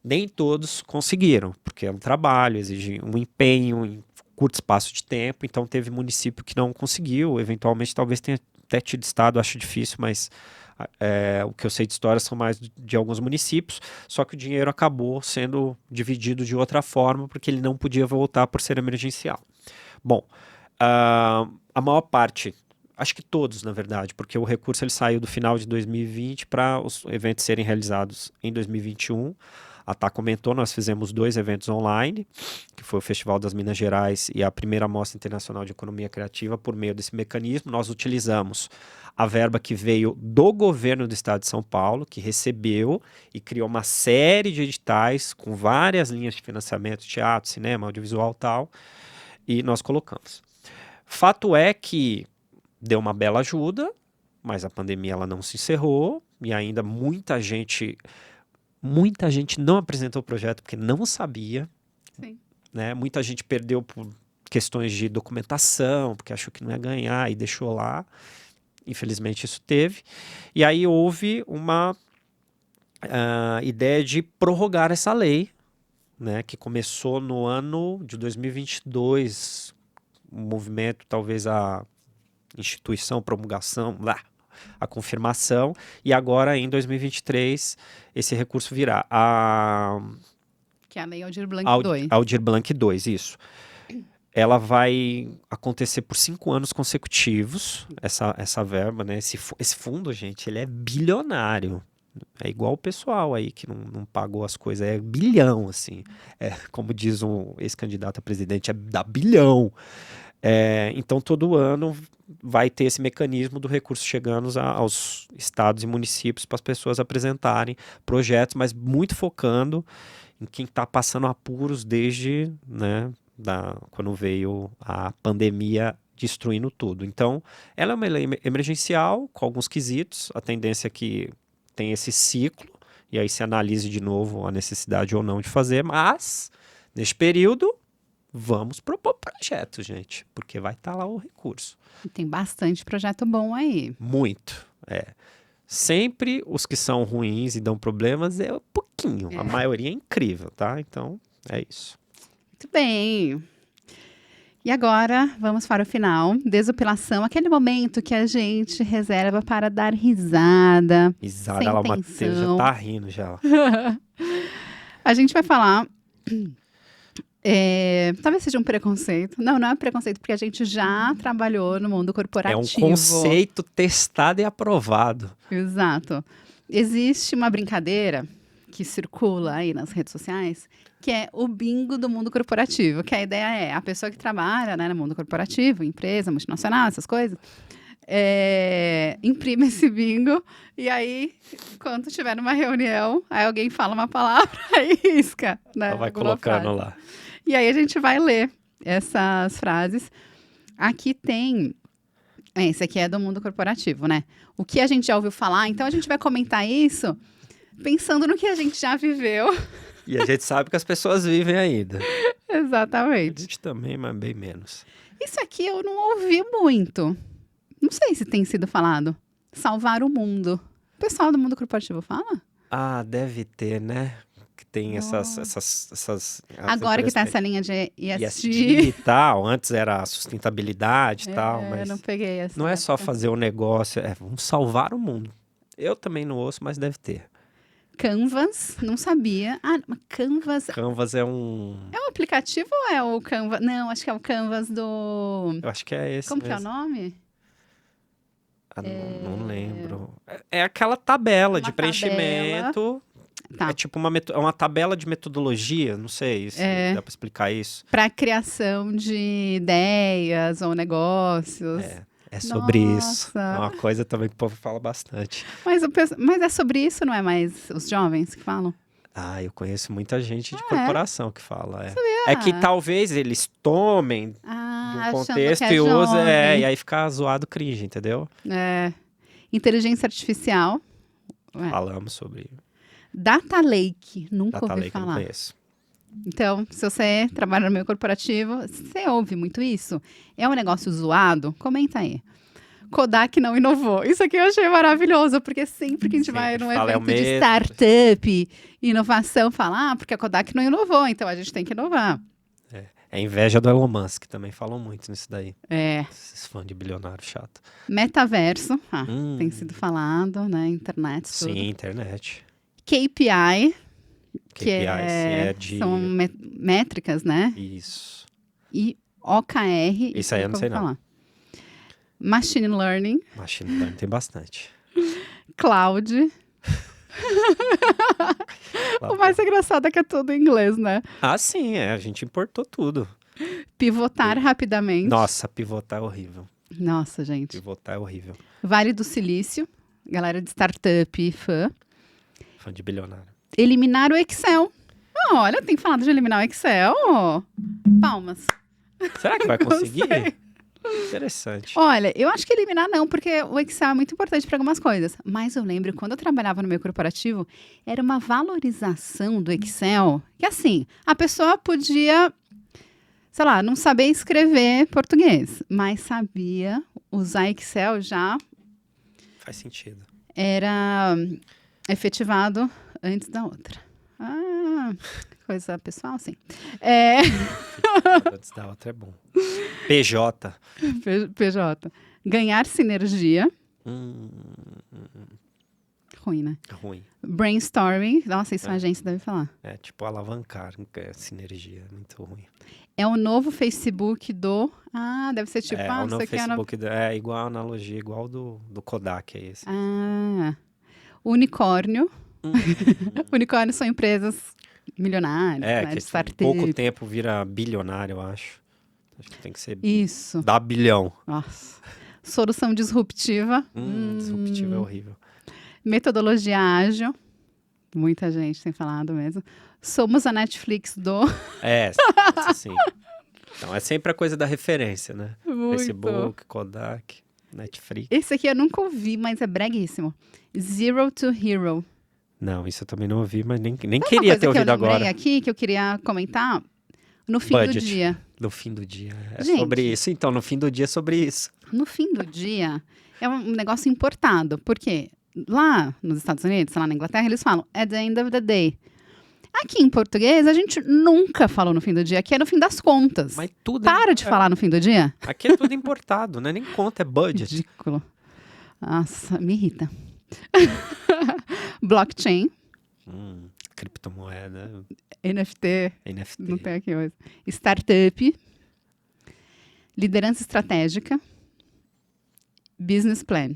Nem todos conseguiram, porque é um trabalho, exige um empenho em curto espaço de tempo, então teve município que não conseguiu, eventualmente talvez tenha até tido estado, acho difícil, mas o que eu sei de história são mais de alguns municípios, só que o dinheiro acabou sendo dividido de outra forma, porque ele não podia voltar por ser emergencial. Bom, a maior parte, acho que todos, na verdade, porque o recurso ele saiu do final de 2020 para os eventos serem realizados em 2021. A Tá comentou, nós fizemos 2 eventos online, que foi o Festival das Minas Gerais e a primeira Mostra Internacional de Economia Criativa. Por meio desse mecanismo, nós utilizamos a verba que veio do governo do estado de São Paulo, que recebeu e criou uma série de editais com várias linhas de financiamento, teatro, cinema, audiovisual e tal, e nós colocamos. Fato é que deu uma bela ajuda, mas a pandemia ela não se encerrou e ainda muita gente não apresentou o projeto porque não sabia. Sim. Né? Muita gente perdeu por questões de documentação, porque achou que não ia ganhar e deixou lá. Infelizmente isso teve. E aí houve uma ideia de prorrogar essa lei, né? Que começou no ano de 2022, um movimento, talvez a instituição, promulgação, a confirmação, e agora em 2023 esse recurso virá. Que é a Lei Aldir Blanc II. Aldir Blanc II, isso. Ela vai acontecer por 5 anos consecutivos, essa verba, né? Esse fundo, gente, ele é bilionário. É igual o pessoal aí que não pagou as coisas, é bilhão, assim. Como diz um ex-candidato a presidente, é da bilhão. Então, todo ano vai ter esse mecanismo do recurso chegando aos estados e municípios para as pessoas apresentarem projetos, mas muito focando em quem está passando apuros desde, né, quando veio a pandemia destruindo tudo. Então, ela é uma lei emergencial, com alguns quesitos, a tendência é que tem esse ciclo, e aí se analise de novo a necessidade ou não de fazer, mas, neste período, vamos propor projetos, gente, porque vai estar lá o recurso. E tem bastante projeto bom aí. Muito, Sempre os que são ruins e dão problemas é um pouquinho, a maioria é incrível, tá? Então, é isso. Muito bem. E agora, vamos para o final. Desopilação, aquele momento que a gente reserva para dar risada. Risada, sem ela Matheus já tá rindo já. A gente vai falar... talvez seja um preconceito. Não é preconceito, porque a gente já trabalhou no mundo corporativo. É um conceito testado e aprovado. Exato. Existe uma brincadeira que circula aí nas redes sociais, que é o bingo do mundo corporativo, que a ideia é a pessoa que trabalha, né, no mundo corporativo, empresa, multinacional, essas coisas, imprime esse bingo e aí, quando tiver numa reunião, aí alguém fala uma palavra e risca, né? Ela vai colocando frase lá. E aí a gente vai ler essas frases. Aqui tem... Esse aqui é do mundo corporativo, né? O que a gente já ouviu falar. Então, a gente vai comentar isso pensando no que a gente já viveu. E a gente sabe que as pessoas vivem ainda. A Exatamente. gente também, mas bem menos. Isso aqui eu não ouvi muito. Não sei se tem sido falado. Salvar o mundo. O pessoal do mundo corporativo fala? Ah, deve ter, né? Que tem essas Agora que tá essa linha de ESG. e tal. Antes era a sustentabilidade e tal, mas não peguei essa. não é só fazer um negócio, vamos salvar o mundo. Eu também não ouço, mas deve ter. Canvas, não sabia. Ah, Canvas. Canvas é um... É um aplicativo ou é o Canvas? Não, acho que é o Canvas do... Eu acho que é esse Como mesmo. que é o nome? Não lembro. É aquela tabela de preenchimento. Tá. É tipo uma tabela de metodologia, não sei se dá para explicar isso. Para criação de ideias ou negócios. É sobre isso. É uma coisa também que o povo fala bastante. Mas é sobre isso, não é mais os jovens que falam? Ah, eu conheço muita gente de corporação que fala. Sabia? É que talvez eles tomem de um contexto que é e usem, jovem. e aí fica zoado cringe, entendeu? Inteligência artificial. Falamos sobre Data Lake, nunca Data ouvi Lake, falar. não conheço. Então, se você trabalha no meio corporativo, você ouve muito isso? É um negócio zoado? Comenta aí. Kodak não inovou. Isso aqui eu achei maravilhoso, porque sempre que a gente vai Sempre num fala, é o evento de mesmo. startup, inovação, fala, porque a Kodak não inovou, então a gente tem que inovar. É inveja do Elon Musk, também falam muito nisso daí. É. Esses fãs de bilionário chato. Metaverso, tem Hum. sido falado, né? Internet, tudo. Sim, internet. KPI, que KPIs, é de... são métricas, né? Isso. E OKR. Isso aí eu não sei não. falar. Machine Learning, Machine learning tem bastante. Cloud. Lá O mais engraçado é que é tudo em inglês, né? Ah, sim, a gente importou tudo. Pivotar rapidamente. Nossa, pivotar é horrível. Nossa, gente. Pivotar é horrível. Vale do Silício, galera de startup, fã. Fã de bilionário. Eliminar o Excel. Olha, tem falado de eliminar o Excel. Palmas. Será que vai conseguir? sei. Interessante. Olha, eu acho que eliminar não, porque o Excel é muito importante para algumas coisas. Mas eu lembro, quando eu trabalhava no meio corporativo, era uma valorização do Excel, que assim, a pessoa podia, sei lá, não saber escrever português, mas sabia usar Excel, já Faz sentido. era efetivado antes da outra. Coisa pessoal, sim. Antes da outra é bom. PJ. PJ. Ganhar sinergia. Ruim, né? Ruim. Brainstorming. Nossa, isso a agência deve falar. É tipo alavancar, sinergia. Muito ruim. É o novo Facebook do... deve ser tipo... É, o isso novo aqui é Facebook é igual a analogia, igual do Kodak, é esse. Unicórnio. Unicórnios são empresas milionárias, né? Que De em startup. pouco tempo vira bilionário, eu acho. Acho que tem que ser Isso. dá bilhão. Nossa. Solução disruptiva. Disruptivo é horrível. Metodologia ágil. Muita gente tem falado mesmo. Somos a Netflix do... Sim. Então, é sempre a coisa da referência, né? Muito. Facebook, Kodak, Netflix. Esse aqui eu nunca ouvi, mas é breguíssimo. Zero to Hero. Não, isso eu também não ouvi, mas nem Sabe uma queria coisa ter ouvido que eu lembrei agora. aqui, que eu queria comentar? No fim Budget. do dia. No fim do dia. É Gente. sobre isso. Então, no fim do dia é sobre isso. No fim do dia, é um negócio importado. Porque lá nos Estados Unidos, lá na Inglaterra, eles falam at the end of the day. Aqui em português, a gente nunca falou no fim do dia. Aqui é no fim das contas. Mas tudo Para de falar no fim do dia. Aqui é tudo importado, né? Nem conta, é budget. Ridículo. Nossa, me irrita. Blockchain, Criptomoeda, NFT, NFT. não tem aqui hoje. Startup, liderança estratégica, business plan.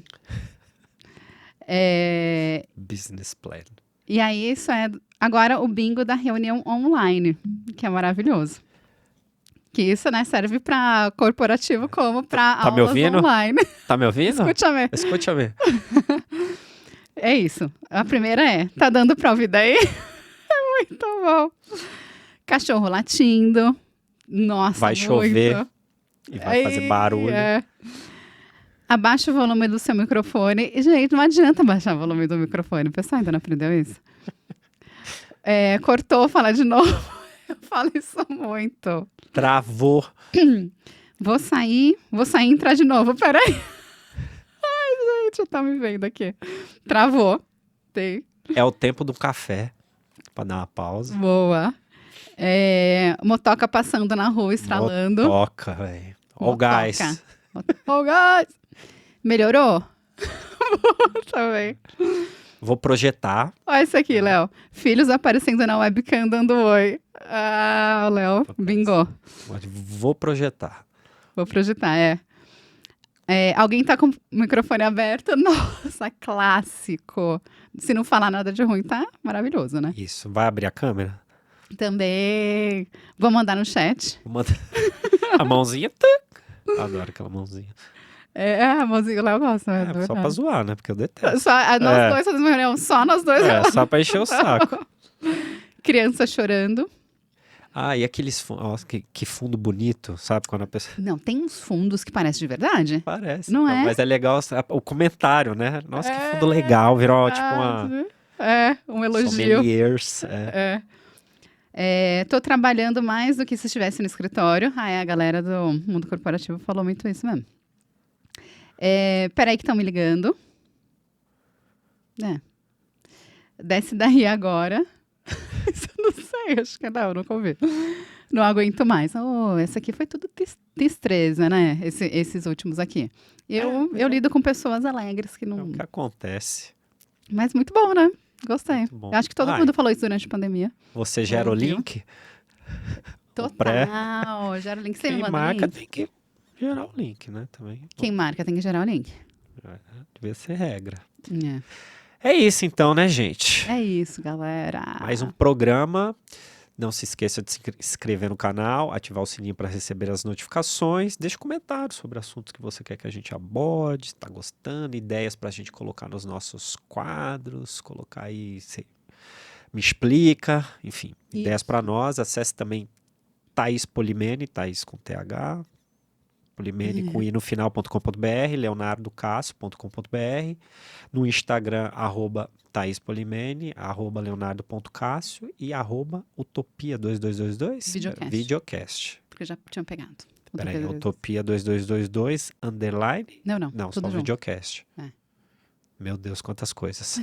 Business plan. E aí, isso é agora o bingo da reunião online, que é maravilhoso. Que isso, né, serve para corporativo como para Tá me aulas ouvindo? online. Tá me ouvindo? Escute-me. Escute-me. É isso. A primeira tá dando pra ouvir daí? É muito bom. Cachorro latindo. Nossa, Vai muito. chover e vai fazer barulho. Abaixa o volume do seu microfone. E, gente, não adianta baixar o volume do microfone. O pessoal ainda não aprendeu isso? Cortou, fala de novo. Eu falo isso muito. Travou. Vou sair e entrar de novo. Peraí. Ai, gente, eu tô me vendo aqui. Travou. Tem. É o tempo do café. Pra dar uma pausa. Boa. Motoca passando na rua, estralando. Motoca, velho. Ó o gás. Ó o gás. Melhorou? Também. Vou projetar. Olha isso aqui, Léo. Filhos aparecendo na webcam dando oi. O Léo bingou. Vou projetar. Vou projetar, alguém tá com o microfone aberto? Nossa, clássico. Se não falar nada de ruim, tá maravilhoso, né? Isso. Vai abrir a câmera? Também. Vou mandar no chat. Vou mandar a mãozinha. Tuc. Adoro aquela mãozinha. A mãozinha, o Léo gosta. Só pra zoar, né? Porque eu detesto. Nós dois fazemos reunião, só nós dois. Só pra encher o saco. Criança chorando. E aqueles fundos, que fundo bonito, sabe? Quando a pessoa... Não, tem uns fundos que parecem de verdade. Parece. Não é? Mas é legal o comentário, né? Nossa, que fundo legal. Virou tipo uma... um elogio. Sommeliers. Tô trabalhando mais do que se estivesse no escritório. A galera do mundo corporativo falou muito isso mesmo. Peraí que estão me ligando. Desce daí agora. Isso eu não sei, acho que não, nunca ouvi. Não aguento mais. Esse aqui foi tudo tristeza, né? Esses últimos aqui. Eu lido com pessoas alegres que É não... o que acontece. Mas muito bom, né? Gostei. Muito bom. Eu acho que todo mundo falou isso durante a pandemia. Você gera o link? Total. Gera o link. Você me Quem manda marca link? tem que gerar o link, né? Também. Quem marca tem que gerar o link. Devia ser regra. É. É isso então, né, gente? É isso, galera. Mais um programa. Não se esqueça de se inscrever no canal, ativar o sininho para receber as notificações. Deixe comentários sobre assuntos que você quer que a gente aborde, está gostando, ideias para a gente colocar nos nossos quadros, colocar aí, me explica, enfim, ideias para nós. Acesse também Thaís Polimene, Thaís com TH, Polimene com i no final.com.br, leonardocássio.com.br, no Instagram, @Thaís Polimene, @leonardo.cássio e @utopia2222 videocast. Porque já tinham pegado. Peraí, utopia2222 underline? Não, Não, tudo só junto. videocast. Meu Deus, quantas coisas.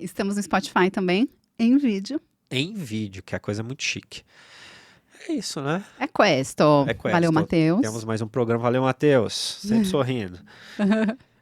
Estamos no Spotify também, em vídeo. Em vídeo, que é a coisa muito chique. É isso, né? É questo. Valeu, Matheus. Temos mais um programa. Valeu, Matheus. Sempre sorrindo.